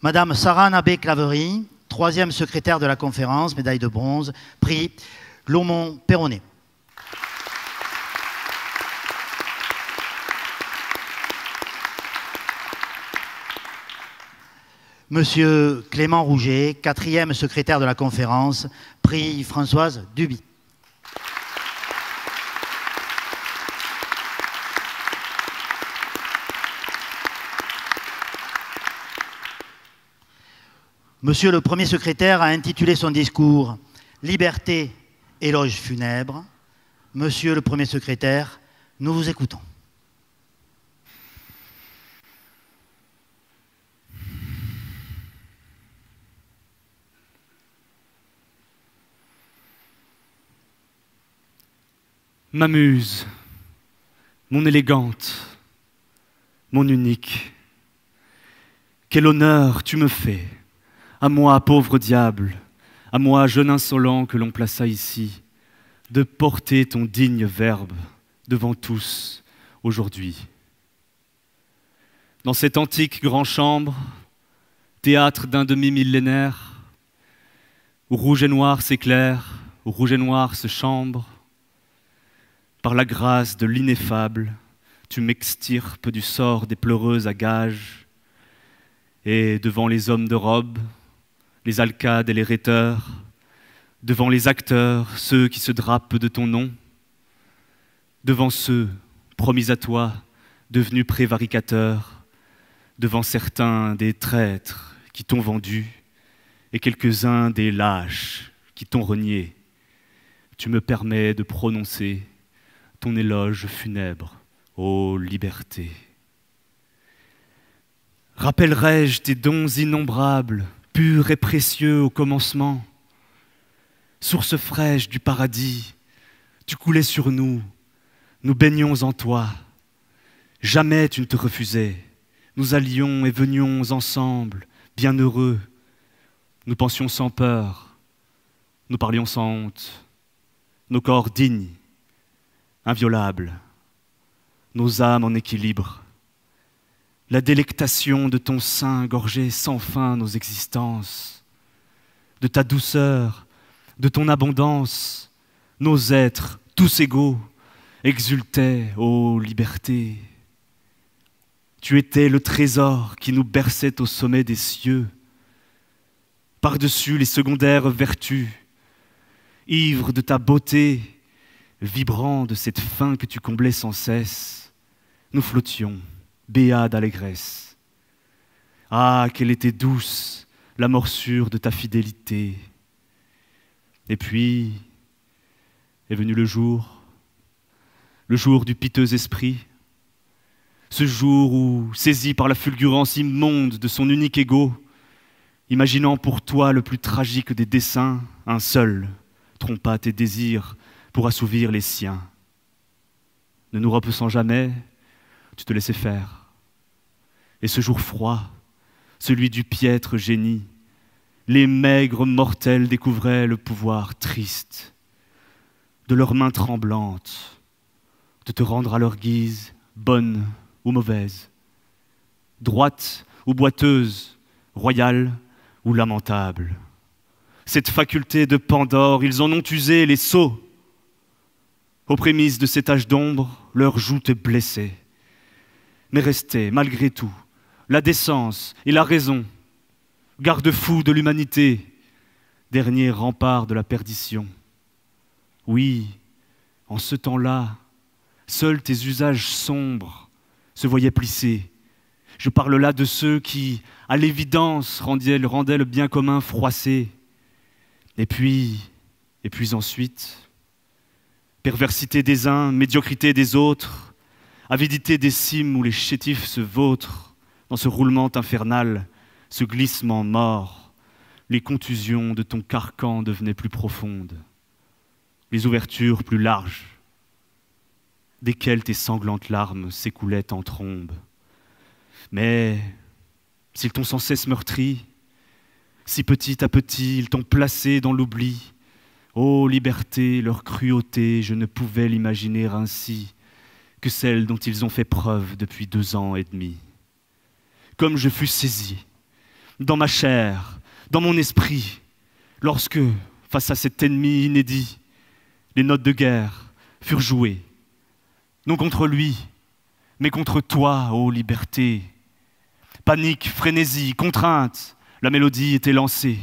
Madame Sarah Nabé-Claverie, troisième secrétaire de la conférence, médaille de bronze, prix Laumont-Perronnet. Monsieur Clément Rouget, quatrième secrétaire de la conférence, prix Françoise Duby. Monsieur le premier secrétaire a intitulé son discours « Liberté, éloge funèbre ». Monsieur le premier secrétaire, nous vous écoutons. Ma muse, mon élégante, mon unique, quel honneur tu me fais, à moi pauvre diable, à moi jeune insolent que l'on plaça ici, de porter ton digne verbe devant tous aujourd'hui. Dans cette antique grand-chambre, théâtre d'un demi-millénaire, où rouge et noir s'éclairent, où rouge et noir se chambre, par la grâce de l'ineffable, tu m'extirpes du sort des pleureuses à gages, et devant les hommes de robe, les alcades et les rhéteurs, devant les acteurs, ceux qui se drapent de ton nom, devant ceux promis à toi, devenus prévaricateurs, devant certains des traîtres qui t'ont vendu et quelques-uns des lâches qui t'ont renié, tu me permets de prononcer ton éloge funèbre, ô liberté. Rappellerai-je tes dons innombrables, purs et précieux au commencement? Source fraîche du paradis, tu coulais sur nous, nous baignions en toi. Jamais tu ne te refusais. Nous allions et venions ensemble, bien heureux. Nous pensions sans peur, nous parlions sans honte. Nos corps dignes, inviolables, nos âmes en équilibre. La délectation de ton sein gorgeait sans fin nos existences. De ta douceur, de ton abondance, nos êtres, tous égaux, exultaient, ô liberté. Tu étais le trésor qui nous berçait au sommet des cieux, par-dessus les secondaires vertus, ivre de ta beauté, vibrant de cette faim que tu comblais sans cesse, nous flottions, béats d'allégresse. Ah, qu'elle était douce, la morsure de ta fidélité. Et puis est venu le jour du piteux esprit, ce jour où, saisi par la fulgurance immonde de son unique ego, imaginant pour toi le plus tragique des desseins, un seul trompa tes désirs pour assouvir les siens. Ne nous repoussant jamais, tu te laissais faire. Et ce jour froid, celui du piètre génie, les maigres mortels découvraient le pouvoir triste de leurs mains tremblantes, de te rendre à leur guise, bonne ou mauvaise, droite ou boiteuse, royale ou lamentable. Cette faculté de Pandore, ils en ont usé les sots. Aux prémices de cet âge d'ombre, leur joue te blessait. Mais restait, malgré tout, la décence et la raison, garde-fou de l'humanité, dernier rempart de la perdition. Oui, en ce temps-là, seuls tes usages sombres se voyaient plisser. Je parle là de ceux qui, à l'évidence, rendaient le bien commun froissé. Et puis ensuite, perversité des uns, médiocrité des autres, avidité des cimes où les chétifs se vautrent dans ce roulement infernal, ce glissement mort, les contusions de ton carcan devenaient plus profondes, les ouvertures plus larges, desquelles tes sanglantes larmes s'écoulaient en trombes. Mais s'ils t'ont sans cesse meurtri, si petit à petit ils t'ont placé dans l'oubli, ô liberté, leur cruauté, je ne pouvais l'imaginer ainsi que celle dont ils ont fait preuve depuis 2 ans et demi. Comme je fus saisi, dans ma chair, dans mon esprit, lorsque, face à cet ennemi inédit, les notes de guerre furent jouées, non contre lui, mais contre toi, ô liberté. Panique, frénésie, contrainte, la mélodie était lancée.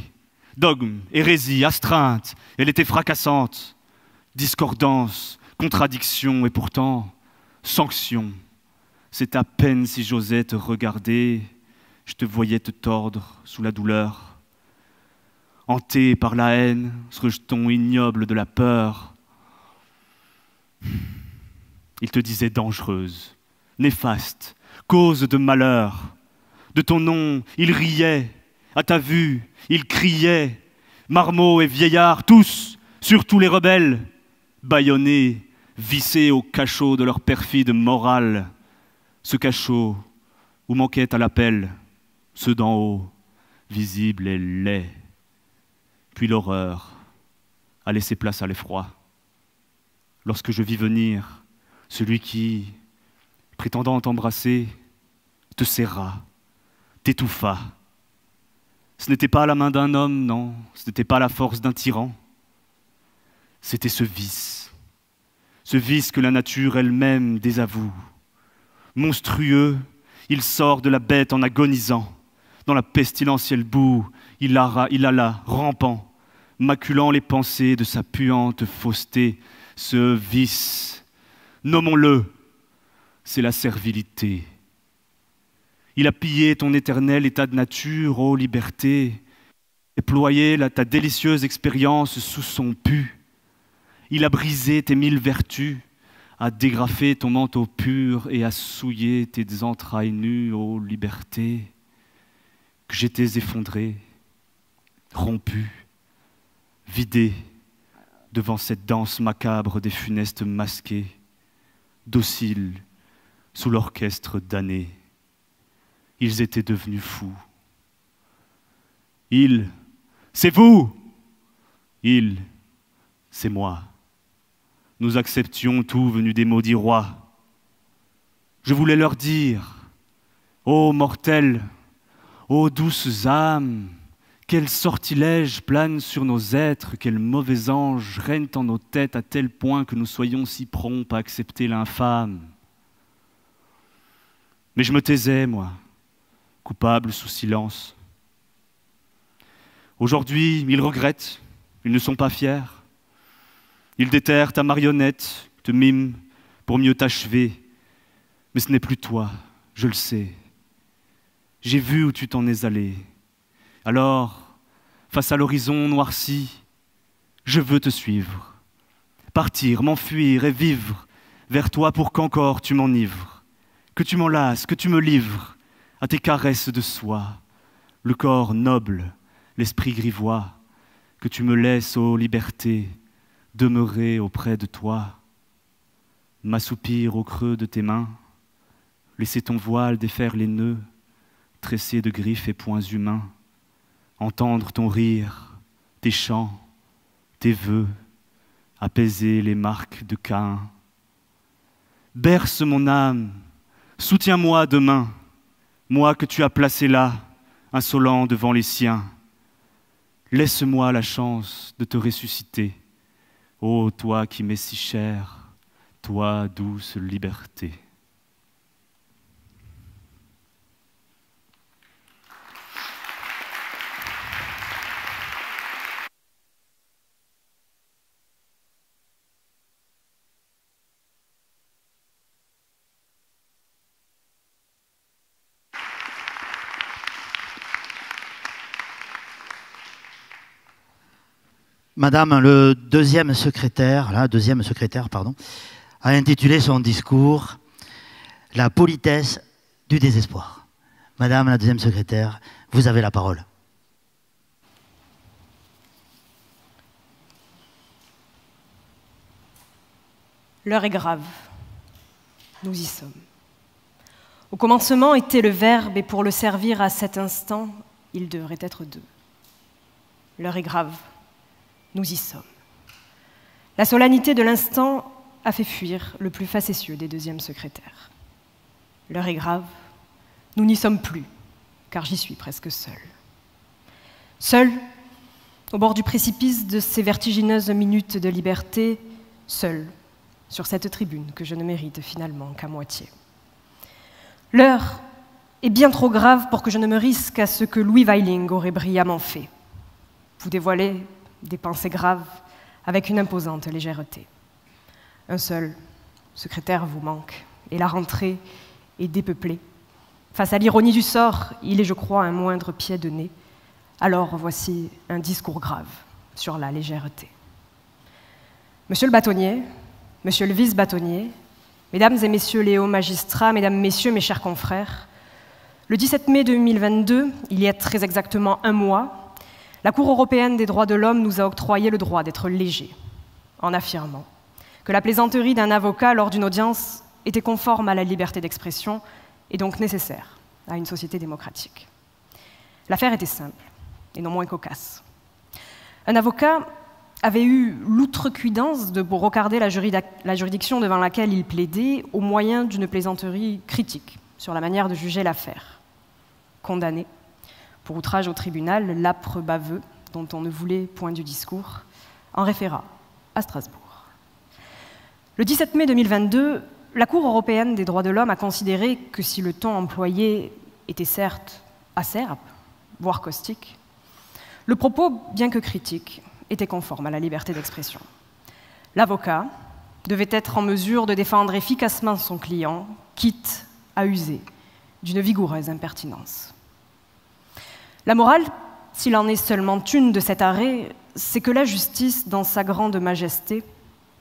Dogme, hérésie, astreinte, elle était fracassante. Discordance, contradiction et pourtant sanction. C'est à peine si j'osais te regarder, je te voyais te tordre sous la douleur. Hanté par la haine, ce rejeton ignoble de la peur, il te disait dangereuse, néfaste, cause de malheur. De ton nom, il riait, à ta vue, il criait. Marmots et vieillards, tous, surtout les rebelles, bâillonnés, vissés au cachot de leur perfide morale. Ce cachot où manquaient à l'appel ceux d'en haut, visibles et laids. Puis l'horreur a laissé place à l'effroi. Lorsque je vis venir celui qui, prétendant t'embrasser, te serra, t'étouffa. Ce n'était pas la main d'un homme, non, ce n'était pas la force d'un tyran. C'était ce vice que la nature elle-même désavoue. Monstrueux, il sort de la bête en agonisant. Dans la pestilentielle boue, il alla rampant, maculant les pensées de sa puante fausseté. Ce vice, nommons-le, c'est la servilité. Il a pillé ton éternel état de nature, ô liberté, déployé ta délicieuse expérience sous son pu. Il a brisé tes 1000 vertus, a dégrafé ton manteau pur et a souillé tes entrailles nues, ô liberté, que j'étais effondré, rompu, vidé devant cette danse macabre des funestes masqués, dociles sous l'orchestre damné. Ils étaient devenus fous. Il, c'est vous. Il, c'est moi. Nous acceptions tout venu des maudits rois. Je voulais leur dire, ô mortels, ô douces âmes, quel sortilège plane sur nos êtres, quels mauvais anges règnent en nos têtes à tel point que nous soyons si prompts à accepter l'infâme. Mais je me taisais, moi, coupable sous silence. Aujourd'hui, ils regrettent, ils ne sont pas fiers. Ils déterrent ta marionnette, te miment pour mieux t'achever. Mais ce n'est plus toi, je le sais. J'ai vu où tu t'en es allé. Alors, face à l'horizon noirci, je veux te suivre. Partir, m'enfuir et vivre vers toi pour qu'encore tu m'enivres. Que tu m'enlaces, que tu me livres à tes caresses de soie. Le corps noble, l'esprit grivois, que tu me laisses, ô liberté, demeurer auprès de toi, m'assoupir au creux de tes mains, laisser ton voile défaire les nœuds, tressés de griffes et poings humains, entendre ton rire, tes chants, tes vœux, apaiser les marques de Caïn. Berce mon âme, soutiens-moi demain, moi que tu as placé là, insolent devant les siens. Laisse-moi la chance de te ressusciter. Ô toi qui m'es si cher, toi douce liberté. Madame, le deuxième secrétaire, a intitulé son discours « La politesse du désespoir ». Madame la deuxième secrétaire, vous avez la parole. L'heure est grave. Nous y sommes. Au commencement était le Verbe, et pour le servir à cet instant, il devrait être deux. L'heure est grave. Nous y sommes. La solennité de l'instant a fait fuir le plus facétieux des deuxièmes secrétaires. L'heure est grave, nous n'y sommes plus, car j'y suis presque seule. Seule, au bord du précipice de ces vertigineuses minutes de liberté, seule, sur cette tribune que je ne mérite finalement qu'à moitié. L'heure est bien trop grave pour que je ne me risque à ce que Louis Weiling aurait brillamment fait. Vous dévoilez des pensées graves avec une imposante légèreté. Un seul secrétaire vous manque, et la rentrée est dépeuplée. Face à l'ironie du sort, il est, je crois, un moindre pied de nez. Alors voici un discours grave sur la légèreté. Monsieur le bâtonnier, monsieur le vice-bâtonnier, mesdames et messieurs les hauts magistrats, mesdames, messieurs, mes chers confrères, le 17 mai 2022, il y a très exactement un mois, la Cour européenne des droits de l'homme nous a octroyé le droit d'être léger, en affirmant que la plaisanterie d'un avocat lors d'une audience était conforme à la liberté d'expression et donc nécessaire à une société démocratique. L'affaire était simple et non moins cocasse. Un avocat avait eu l'outrecuidance de brocarder la juridiction devant laquelle il plaidait au moyen d'une plaisanterie critique sur la manière de juger l'affaire. Condamné pour outrage au tribunal, l'âpre baveux, dont on ne voulait point du discours, en référa à Strasbourg. Le 17 mai 2022, la Cour européenne des droits de l'homme a considéré que si le ton employé était certes acerbe, voire caustique, le propos, bien que critique, était conforme à la liberté d'expression. L'avocat devait être en mesure de défendre efficacement son client, quitte à user d'une vigoureuse impertinence. La morale, s'il en est seulement une de cet arrêt, c'est que la justice, dans sa grande majesté,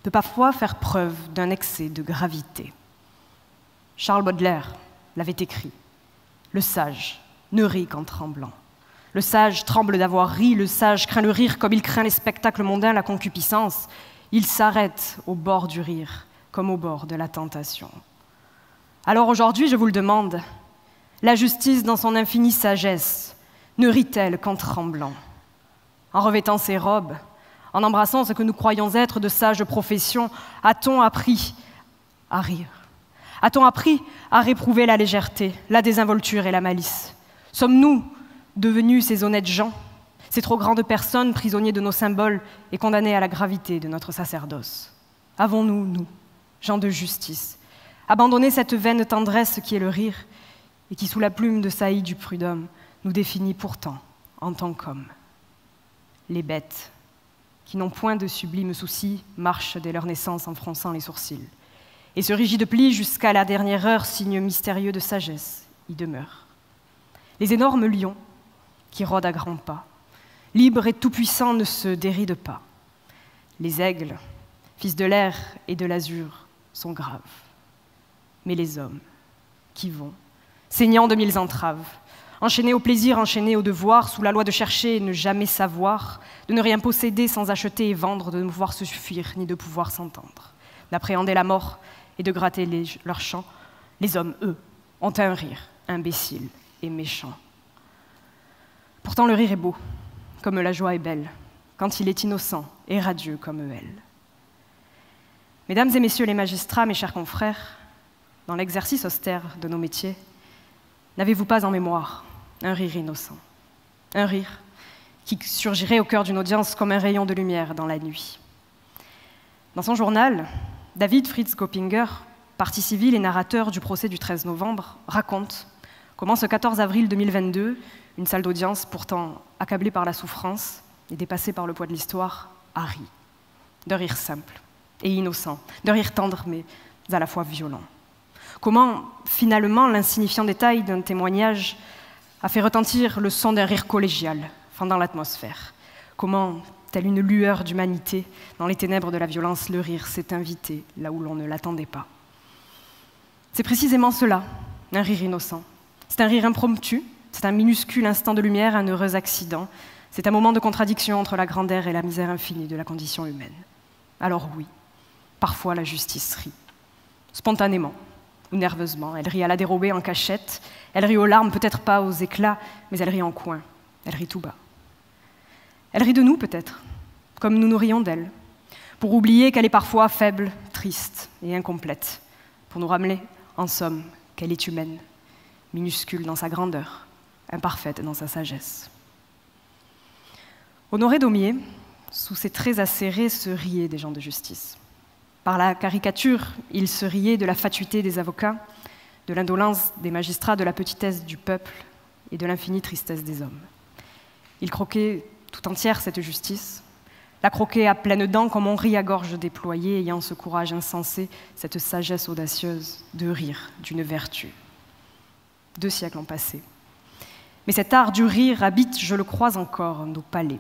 peut parfois faire preuve d'un excès de gravité. Charles Baudelaire l'avait écrit. Le sage ne rit qu'en tremblant. Le sage tremble d'avoir ri, le sage craint le rire comme il craint les spectacles mondains, la concupiscence. Il s'arrête au bord du rire, comme au bord de la tentation. Alors aujourd'hui, je vous le demande, la justice dans son infinie sagesse ne rit-elle qu'en tremblant? En revêtant ses robes, en embrassant ce que nous croyons être de sages professions, a-t-on appris à rire? A-t-on appris à réprouver la légèreté, la désinvolture et la malice? Sommes-nous devenus ces honnêtes gens, ces trop grandes personnes prisonniers de nos symboles et condamnés à la gravité de notre sacerdoce? Avons-nous, nous, gens de justice, abandonné cette vaine tendresse qui est le rire et qui, sous la plume de saillie du prud'homme, nous définit pourtant en tant qu'hommes? Les bêtes, qui n'ont point de sublimes soucis, marchent dès leur naissance en fronçant les sourcils. Et ce rigide pli, jusqu'à la dernière heure, signe mystérieux de sagesse, y demeure. Les énormes lions, qui rôdent à grands pas, libres et tout-puissants, ne se dérident pas. Les aigles, fils de l'air et de l'azur, sont graves. Mais les hommes, qui vont, saignant de mille entraves, enchaînés au plaisir, enchaînés au devoir, sous la loi de chercher et ne jamais savoir, de ne rien posséder sans acheter et vendre, de ne pouvoir se fuir ni de pouvoir s'entendre, d'appréhender la mort et de gratter leurs champs, les hommes, eux, ont un rire imbécile et méchant. Pourtant le rire est beau, comme la joie est belle, quand il est innocent et radieux comme elle. Mesdames et messieurs les magistrats, mes chers confrères, dans l'exercice austère de nos métiers, n'avez-vous pas en mémoire un rire innocent? Un rire qui surgirait au cœur d'une audience comme un rayon de lumière dans la nuit. Dans son journal, David Fritz Goppinger, partie civile et narrateur du procès du 13 novembre, raconte comment ce 14 avril 2022, une salle d'audience pourtant accablée par la souffrance et dépassée par le poids de l'histoire, a ri. D'un rire simple et innocent, d'un rire tendre mais à la fois violent. Comment, finalement, l'insignifiant détail d'un témoignage a fait retentir le son d'un rire collégial, fendant l'atmosphère. Comment, telle une lueur d'humanité, dans les ténèbres de la violence, le rire s'est invité là où l'on ne l'attendait pas. C'est précisément cela, un rire innocent. C'est un rire impromptu, c'est un minuscule instant de lumière, un heureux accident. C'est un moment de contradiction entre la grandeur et la misère infinie de la condition humaine. Alors oui, parfois la justice rit, spontanément, ou nerveusement. Elle rit à la dérobée en cachette, elle rit aux larmes, peut-être pas aux éclats, mais elle rit en coin, elle rit tout bas. Elle rit de nous peut-être, comme nous nous rions d'elle, pour oublier qu'elle est parfois faible, triste et incomplète, pour nous ramener, en somme, qu'elle est humaine, minuscule dans sa grandeur, imparfaite dans sa sagesse. Honoré Daumier, sous ses traits acérés, se riait des gens de justice. Par la caricature, il se riait de la fatuité des avocats, de l'indolence des magistrats, de la petitesse du peuple et de l'infinie tristesse des hommes. Il croquait tout entière cette justice, la croquait à pleines dents comme on rit à gorge déployée, ayant ce courage insensé, cette sagesse audacieuse de rire d'une vertu. 2 siècles ont passé. Mais cet art du rire habite, je le crois encore, nos palais.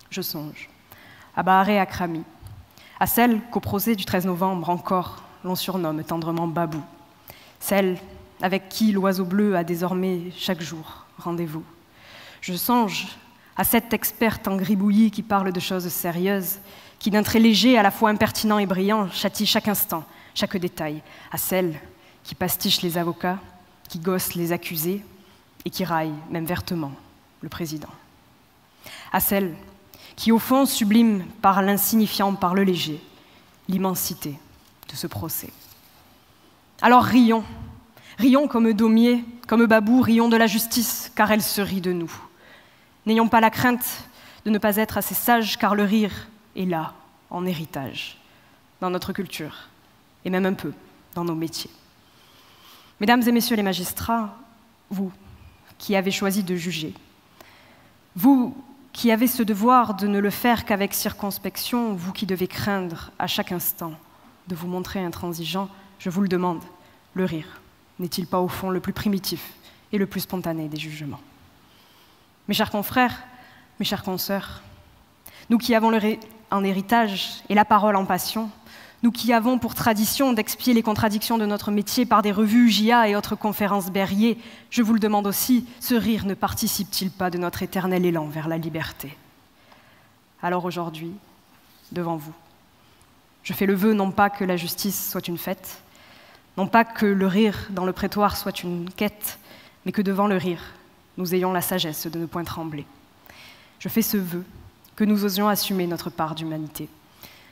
Je songe à Bahareh Akrami, à celle qu'au procès du 13 novembre encore l'on surnomme tendrement Babou, celle avec qui l'oiseau bleu a désormais chaque jour rendez-vous. Je songe à cette experte en gribouillis qui parle de choses sérieuses, qui d'un trait léger, à la fois impertinent et brillant, châtie chaque instant, chaque détail, à celle qui pastiche les avocats, qui gosse les accusés et qui raille, même vertement, le président. À celle qui, au fond, sublime par l'insignifiant, par le léger, l'immensité de ce procès. Alors rions, Rions comme Daumier, comme Babou, rions de la justice, car elle se rit de nous. N'ayons pas la crainte de ne pas être assez sages, car le rire est là, en héritage, dans notre culture, et même un peu dans nos métiers. Mesdames et messieurs les magistrats, vous qui avez choisi de juger, vous qui avez ce devoir de ne le faire qu'avec circonspection, vous qui devez craindre à chaque instant de vous montrer intransigeant, je vous le demande, le rire n'est-il pas au fond le plus primitif et le plus spontané des jugements? Mes chers confrères, mes chères consoeurs, nous qui avons le rire en héritage et la parole en passion, nous qui avons pour tradition d'expier les contradictions de notre métier par des revues JA et autres conférences Berrier, je vous le demande aussi, ce rire ne participe-t-il pas de notre éternel élan vers la liberté? Alors aujourd'hui, devant vous, je fais le vœu non pas que la justice soit une fête, non pas que le rire dans le prétoire soit une quête, mais que devant le rire, nous ayons la sagesse de ne point trembler. Je fais ce vœu que nous osions assumer notre part d'humanité,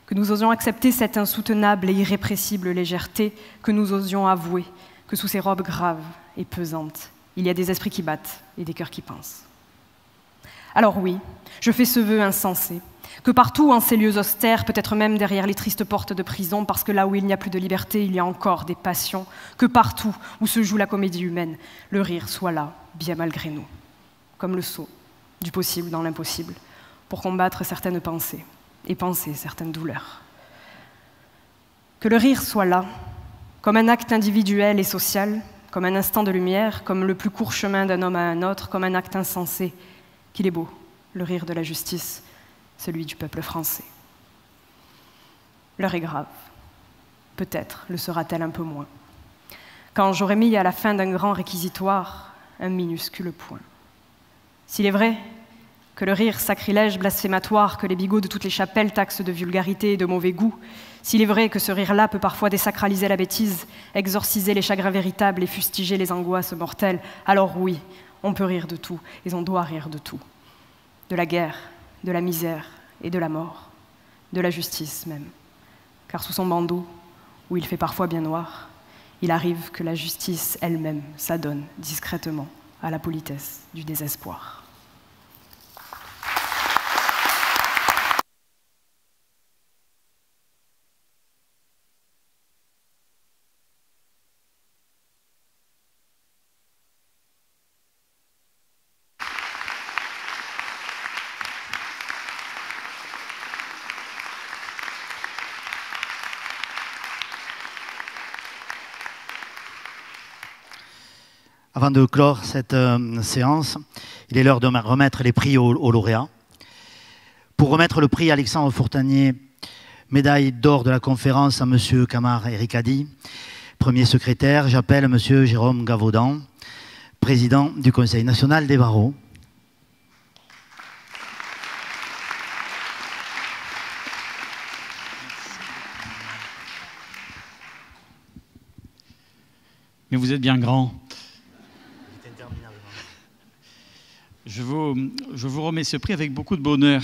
que nous osions accepter cette insoutenable et irrépressible légèreté, que nous osions avouer que sous ces robes graves et pesantes, il y a des esprits qui battent et des cœurs qui pensent. Alors oui, je fais ce vœu insensé, que partout en ces lieux austères, peut-être même derrière les tristes portes de prison, parce que là où il n'y a plus de liberté, il y a encore des passions, que partout où se joue la comédie humaine, le rire soit là, bien malgré nous, comme le saut du possible dans l'impossible, pour combattre certaines pensées et penser certaines douleurs. Que le rire soit là, comme un acte individuel et social, comme un instant de lumière, comme le plus court chemin d'un homme à un autre, comme un acte insensé, qu'il est beau, le rire de la justice, celui du peuple français. L'heure est grave, peut-être le sera-t-elle un peu moins, quand j'aurai mis à la fin d'un grand réquisitoire un minuscule point. S'il est vrai que le rire sacrilège blasphématoire que les bigots de toutes les chapelles taxent de vulgarité et de mauvais goût, s'il est vrai que ce rire-là peut parfois désacraliser la bêtise, exorciser les chagrins véritables et fustiger les angoisses mortelles, alors oui, on peut rire de tout, et on doit rire de tout. De la guerre, de la misère et de la mort, de la justice même. Car sous son bandeau, où il fait parfois bien noir, il arrive que la justice elle-même s'adonne discrètement à la politesse du désespoir. Avant de clore cette séance, il est l'heure de remettre les prix aux lauréats. Pour remettre le prix Alexandre Fourtanier, médaille d'or de la conférence à M. Camar Ericadi, premier secrétaire, j'appelle M. Jérôme Gavaudan, président du Conseil national des barreaux. Mais vous êtes bien grand. Je vous remets ce prix avec beaucoup de bonheur,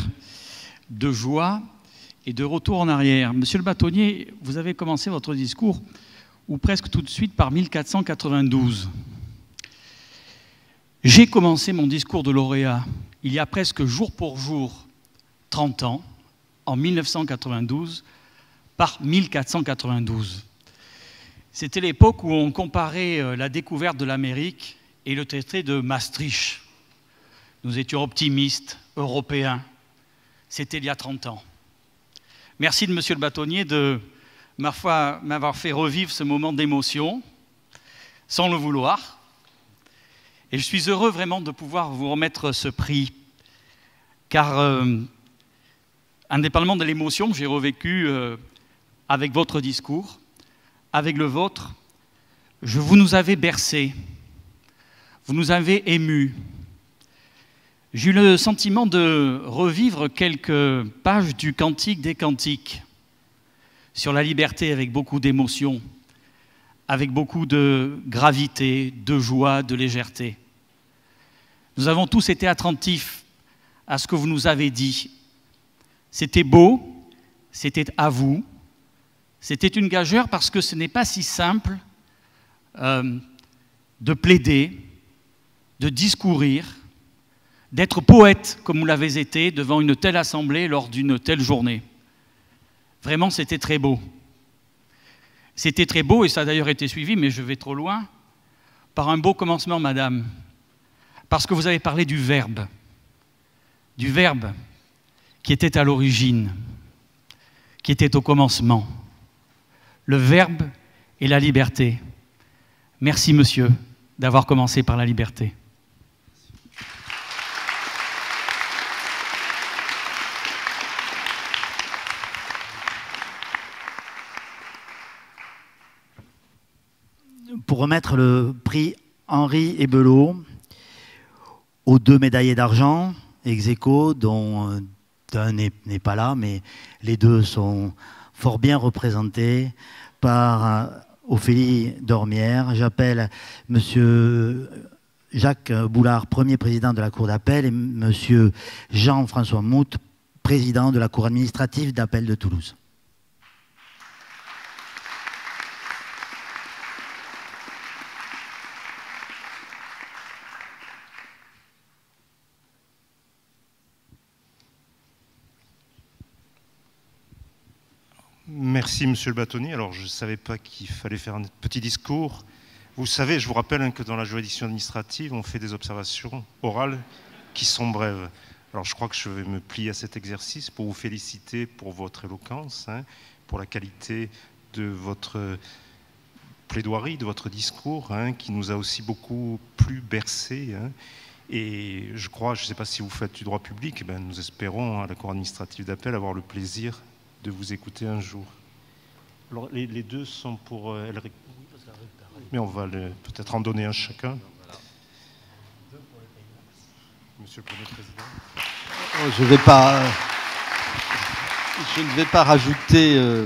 de joie et de retour en arrière. Monsieur le bâtonnier, vous avez commencé votre discours, ou presque tout de suite, par 1492. J'ai commencé mon discours de lauréat il y a presque jour pour jour 30 ans, en 1992, par 1492. C'était l'époque où on comparait la découverte de l'Amérique et le traité de Maastricht. Nous étions optimistes, européens. C'était il y a 30 ans. Merci de Monsieur le bâtonnier de m'avoir fait revivre ce moment d'émotion, sans le vouloir. Et je suis heureux vraiment de pouvoir vous remettre ce prix, car indépendamment de l'émotion que j'ai revécue avec votre discours, avec le vôtre, vous nous avez bercés, vous nous avez émus. J'ai eu le sentiment de revivre quelques pages du Cantique des Cantiques sur la liberté avec beaucoup d'émotion, avec beaucoup de gravité, de joie, de légèreté. Nous avons tous été attentifs à ce que vous nous avez dit. C'était beau, c'était à vous, c'était une gageure parce que ce n'est pas si simple de plaider, de discourir, d'être poète comme vous l'avez été devant une telle assemblée lors d'une telle journée. Vraiment, c'était très beau. C'était très beau, et ça a d'ailleurs été suivi, mais je vais trop loin, par un beau commencement, madame, parce que vous avez parlé du verbe qui était à l'origine, qui était au commencement. Le verbe et la liberté. Merci, monsieur, d'avoir commencé par la liberté. Pour remettre le prix Henri Ebelot aux 2 médaillés d'argent, ex aequo, dont un n'est pas là, mais les 2 sont fort bien représentés par Ophélie Dormière. J'appelle monsieur Jacques Boulard, premier président de la Cour d'appel, et monsieur Jean-François Mout, président de la Cour administrative d'appel de Toulouse. Merci, monsieur le bâtonnier. Alors, je ne savais pas qu'il fallait faire un petit discours. Vous savez, je vous rappelle que dans la juridiction administrative, on fait des observations orales qui sont brèves. Alors, je crois que je vais me plier à cet exercice pour vous féliciter pour votre éloquence, pour la qualité de votre plaidoirie, de votre discours, qui nous a aussi beaucoup plus bercés. Et je crois, je ne sais pas si vous faites du droit public, nous espérons à la Cour administrative d'appel avoir le plaisir de vous écouter un jour. Alors, les 2 sont pour Elric. Mais on va peut-être en donner un chacun. Monsieur le Premier Président. Je ne vais pas rajouter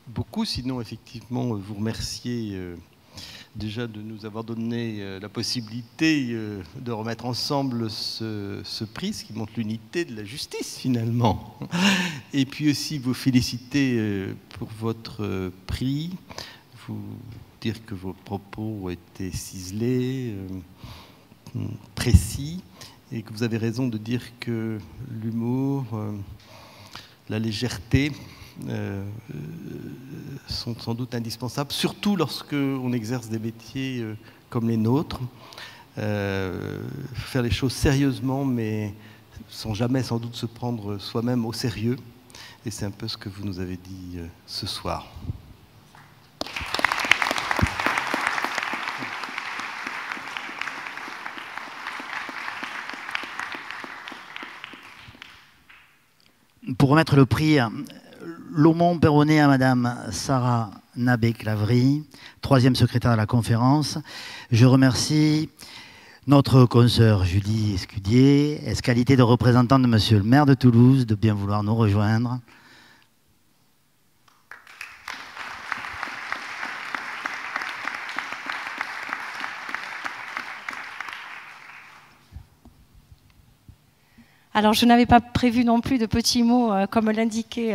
beaucoup, sinon effectivement vous remercier déjà de nous avoir donné la possibilité de remettre ensemble ce prix, ce qui montre l'unité de la justice finalement. Et puis aussi vous féliciter pour votre prix, vous dire que vos propos ont été ciselés, précis, et que vous avez raison de dire que l'humour, la légèreté sont sans doute indispensables, surtout lorsque on exerce des métiers comme les nôtres. Faire les choses sérieusement, mais sans jamais sans doute se prendre soi-même au sérieux. Et c'est un peu ce que vous nous avez dit ce soir. Pour remettre le prix Laumont-Perronnet à madame Sarah Nabé-Clavry, 3e secrétaire de la conférence, je remercie notre consoeur Julie Escudier, qualité de représentante de monsieur le maire de Toulouse, de bien vouloir nous rejoindre. Alors, je n'avais pas prévu non plus de petits mots, comme l'indiquait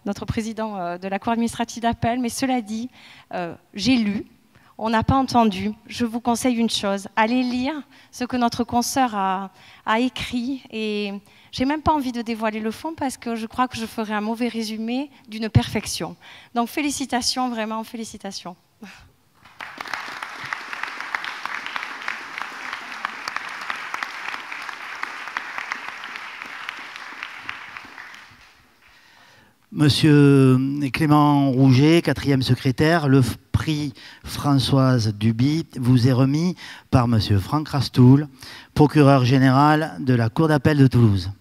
notre président de la Cour administrative d'appel, mais cela dit, j'ai lu, on n'a pas entendu. Je vous conseille une chose, allez lire ce que notre consoeur a écrit, et j'ai même pas envie de dévoiler le fond parce que je crois que je ferai un mauvais résumé d'une perfection. Donc, félicitations, vraiment, félicitations. Monsieur Clément Rouget, 4e secrétaire, le prix Françoise Duby vous est remis par monsieur Franck Rastoul, procureur général de la Cour d'appel de Toulouse.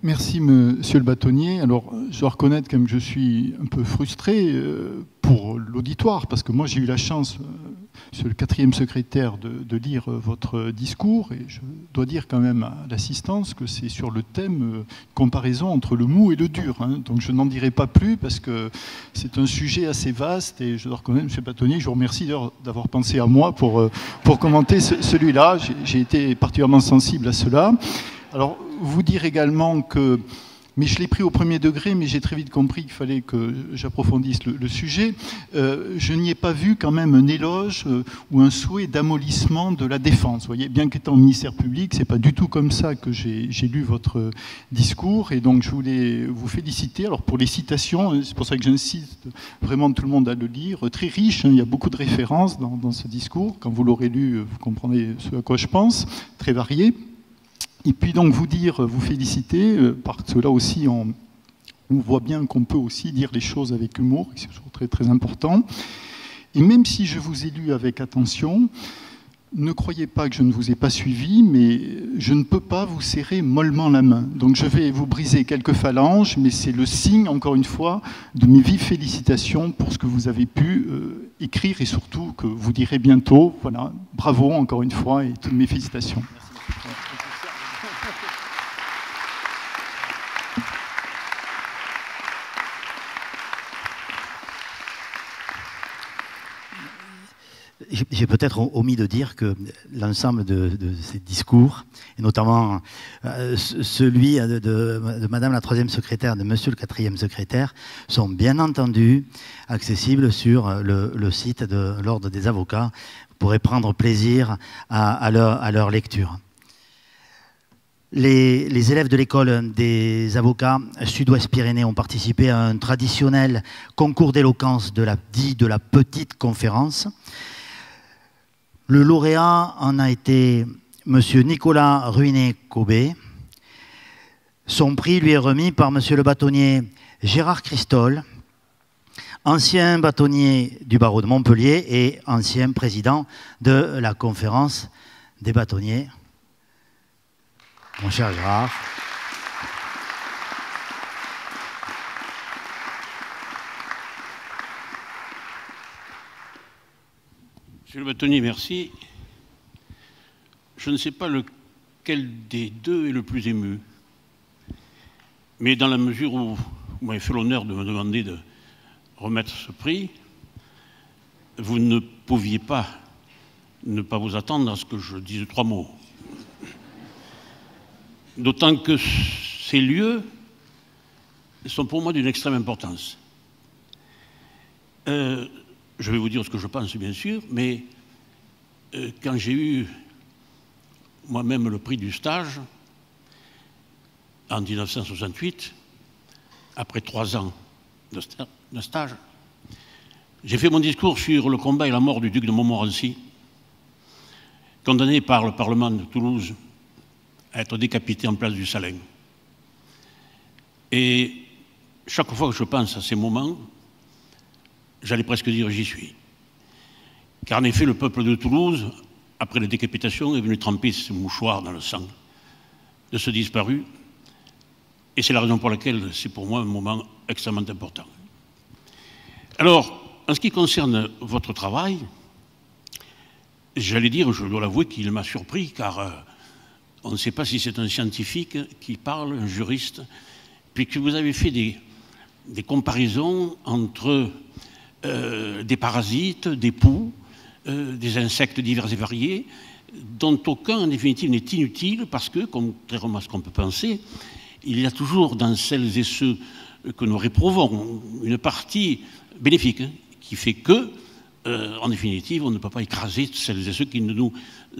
Merci, monsieur le bâtonnier. Alors, je dois reconnaître quand même que je suis un peu frustré pour l'auditoire, parce que moi, j'ai eu la chance, monsieur le 4e secrétaire, de lire votre discours, et je dois dire quand même à l'assistance que c'est sur le thème comparaison entre le mou et le dur. Donc, je n'en dirai pas plus, parce que c'est un sujet assez vaste, et je dois reconnaître, monsieur le bâtonnier, je vous remercie d'avoir pensé à moi pour commenter celui-là. J'ai été particulièrement sensible à cela. Alors, vous dire également que Mais je l'ai pris au premier degré, mais j'ai très vite compris qu'il fallait que j'approfondisse le sujet. Je n'y ai pas vu quand même un éloge ou un souhait d'amollissement de la défense. Vous voyez, bien qu'étant ministère public, c'est pas du tout comme ça que j'ai lu votre discours. Et donc je voulais vous féliciter. Alors pour les citations, c'est pour ça que j'insiste vraiment tout le monde à le lire. Très riche, hein, il y a beaucoup de références dans ce discours. Quand vous l'aurez lu, vous comprendrez ce à quoi je pense. Très varié. Et puis donc vous féliciter, parce que là aussi on voit bien qu'on peut aussi dire les choses avec humour, c'est toujours très très important. Et même si je vous ai lu avec attention, ne croyez pas que je ne vous ai pas suivi, mais je ne peux pas vous serrer mollement la main. Donc je vais vous briser quelques phalanges, mais c'est le signe, encore une fois, de mes vives félicitations pour ce que vous avez pu écrire et surtout que vous direz bientôt. Voilà, bravo encore une fois et toutes mes félicitations. J'ai peut-être omis de dire que l'ensemble de ces discours, et notamment celui de Madame la 3e secrétaire, de Monsieur le 4e secrétaire, sont bien entendu accessibles sur le site de l'Ordre des avocats. Vous pourrez prendre plaisir à leur lecture. Les élèves de l'école des avocats Sud-Ouest Pyrénées ont participé à un traditionnel concours d'éloquence dit de la petite conférence. Le lauréat en a été M. Nicolas Ruiné-Cobé. Son prix lui est remis par M. le bâtonnier Gérard Christol, ancien bâtonnier du barreau de Montpellier et ancien président de la conférence des bâtonniers. Mon cher Gérard. Monsieur le bâtonnier, merci. Je ne sais pas lequel des deux est le plus ému, mais dans la mesure où vous m'avez fait l'honneur de me demander de remettre ce prix, vous ne pouviez pas ne pas vous attendre à ce que je dise 3 mots. D'autant que ces lieux sont pour moi d'une extrême importance. Je vais vous dire ce que je pense, bien sûr, mais quand j'ai eu moi-même le prix du stage, en 1968, après 3 ans de stage, j'ai fait mon discours sur le combat et la mort du duc de Montmorency, condamné par le Parlement de Toulouse à être décapité en place du Salin. Et chaque fois que je pense à ces moments, j'allais presque dire j'y suis. Car en effet, le peuple de Toulouse, après la décapitation, est venu tremper ce mouchoir dans le sang de ce disparu. Et c'est la raison pour laquelle c'est pour moi un moment extrêmement important. Alors, en ce qui concerne votre travail, j'allais dire, je dois l'avouer, qu'il m'a surpris, car on ne sait pas si c'est un scientifique qui parle, un juriste, puis que vous avez fait des comparaisons entre des parasites, des poux, des insectes divers et variés, dont aucun, en définitive, n'est inutile, parce que, contrairement à ce qu'on peut penser, il y a toujours dans celles et ceux que nous réprouvons une partie bénéfique, qui fait que, en définitive, on ne peut pas écraser celles et ceux qui ne nous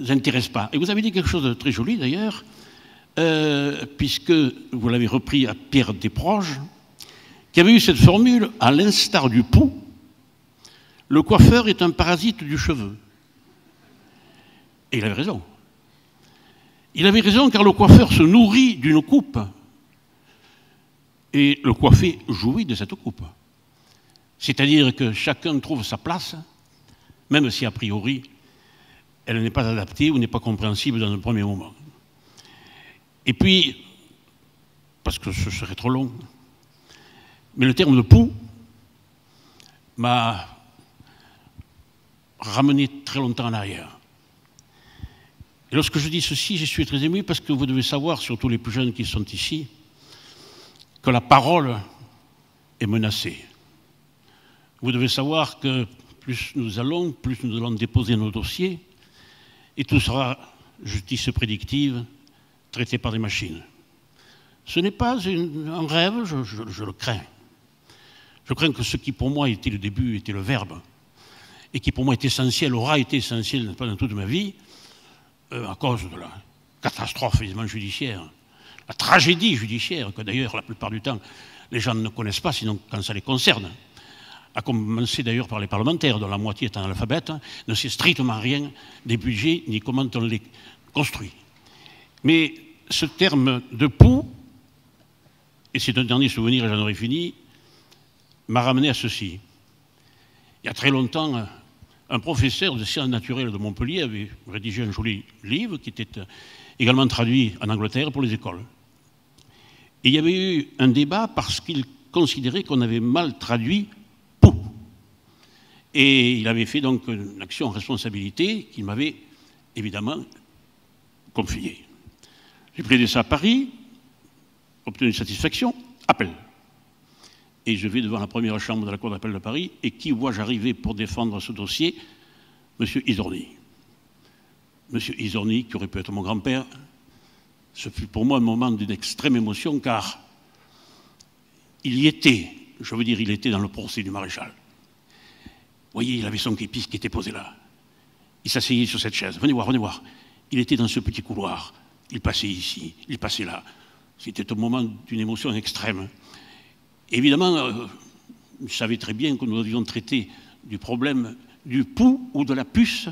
intéressent pas. Et vous avez dit quelque chose de très joli, d'ailleurs, puisque vous l'avez repris à Pierre Desproges, qui avait eu cette formule, à l'instar du poux, le coiffeur est un parasite du cheveu. Et il avait raison. Il avait raison car le coiffeur se nourrit d'une coupe et le coiffé jouit de cette coupe. C'est-à-dire que chacun trouve sa place, même si a priori elle n'est pas adaptée ou n'est pas compréhensible dans un premier moment. Et puis, parce que ce serait trop long, mais le terme de poux m'a ramené très longtemps en arrière. Et lorsque je dis ceci, je suis très ému parce que vous devez savoir, surtout les plus jeunes qui sont ici, que la parole est menacée. Vous devez savoir que plus nous allons déposer nos dossiers, et tout sera justice prédictive traitée par des machines. Ce n'est pas un rêve, je le crains. Je crains que ce qui pour moi était le début, était le verbe, et qui pour moi est essentiel, aura été essentiel pendant toute ma vie, à cause de la catastrophe évidemment judiciaire, la tragédie judiciaire, que d'ailleurs la plupart du temps les gens ne connaissent pas, sinon quand ça les concerne, à commencer d'ailleurs par les parlementaires, dont la moitié est analphabète, ne sait strictement rien des budgets ni comment on les construit. Mais ce terme de pouls, et c'est un dernier souvenir et j'en aurai fini, m'a ramené à ceci. Il y a très longtemps, un professeur de sciences naturelles de Montpellier avait rédigé un joli livre qui était également traduit en Angleterre pour les écoles. Et il y avait eu un débat parce qu'il considérait qu'on avait mal traduit « pou ». Et il avait fait donc une action en responsabilité qu'il m'avait évidemment confiée. J'ai plaidé ça à Paris, obtenu satisfaction, appel. Et je vais devant la première chambre de la Cour d'appel de Paris, et qui vois-je arriver pour défendre ce dossier? Monsieur Isorni. Monsieur Isorni, qui aurait pu être mon grand-père, ce fut pour moi un moment d'une extrême émotion, car il y était, je veux dire, il était dans le procès du maréchal. Vous voyez, il avait son képi qui était posé là. Il s'asseyait sur cette chaise. Venez voir, venez voir. Il était dans ce petit couloir. Il passait ici, il passait là. C'était un moment d'une émotion extrême. Évidemment, je savais très bien que nous devions traiter du problème du pouls ou de la puce,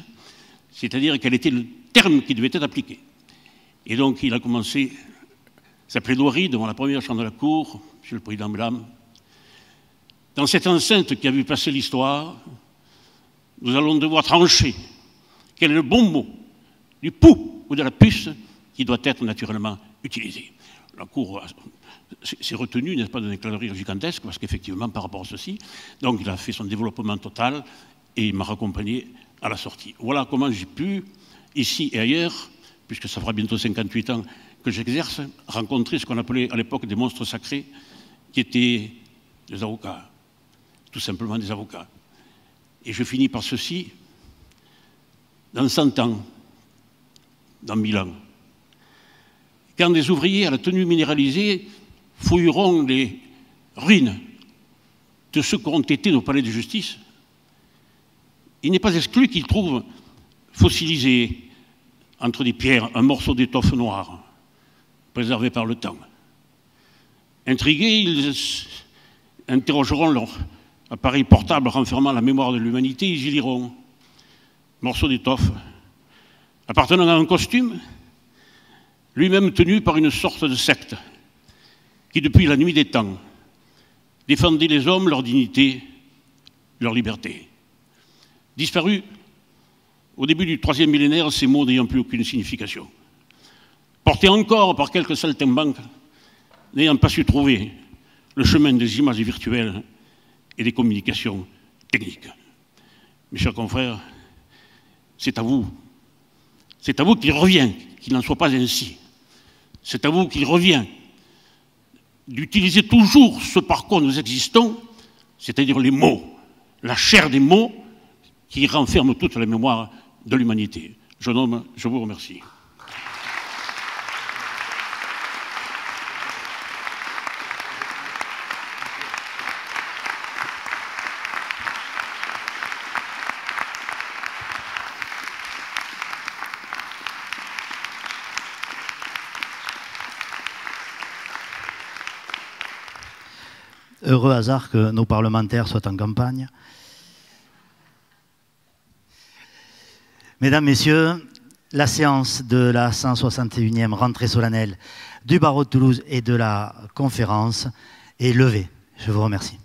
c'est-à-dire quel était le terme qui devait être appliqué. Et donc, il a commencé sa plaidoirie devant la première chambre de la Cour, Monsieur le Président, Mesdames. Dans cette enceinte qui a vu passer l'histoire, nous allons devoir trancher quel est le bon mot du pouls ou de la puce qui doit être naturellement utilisé. La Cour s'est retenue, n'est-ce pas, d'un éclat de rire gigantesque, parce qu'effectivement, par rapport à ceci, donc il a fait son développement total et il m'a raccompagné à la sortie. Voilà comment j'ai pu, ici et ailleurs, puisque ça fera bientôt 58 ans que j'exerce, rencontrer ce qu'on appelait à l'époque des monstres sacrés, qui étaient des avocats, tout simplement des avocats. Et je finis par ceci, dans 100 ans, dans 1000 ans, quand des ouvriers à la tenue minéralisée fouilleront les ruines de ceux qu'auront été nos palais de justice, il n'est pas exclu qu'ils trouvent fossilisé entre des pierres un morceau d'étoffe noire, préservé par le temps. Intrigués, ils interrogeront leur appareil portable renfermant la mémoire de l'humanité, ils y liront morceau d'étoffe appartenant à un costume, lui-même tenu par une sorte de secte qui, depuis la nuit des temps, défendait les hommes, leur dignité, leur liberté. Disparu au début du 3e millénaire, ces mots n'ayant plus aucune signification. Portés encore par quelques saltimbanques, n'ayant pas su trouver le chemin des images virtuelles et des communications techniques. Mes chers confrères, c'est à vous qu'il revient qu'il n'en soit pas ainsi. C'est à vous qu'il revient d'utiliser toujours ce par quoi nous existons, c'est-à-dire les mots, la chair des mots qui renferment toute la mémoire de l'humanité. Jeune homme, je vous remercie. Heureux hasard que nos parlementaires soient en campagne. Mesdames, Messieurs, la séance de la 161e rentrée solennelle du barreau de Toulouse et de la conférence est levée. Je vous remercie.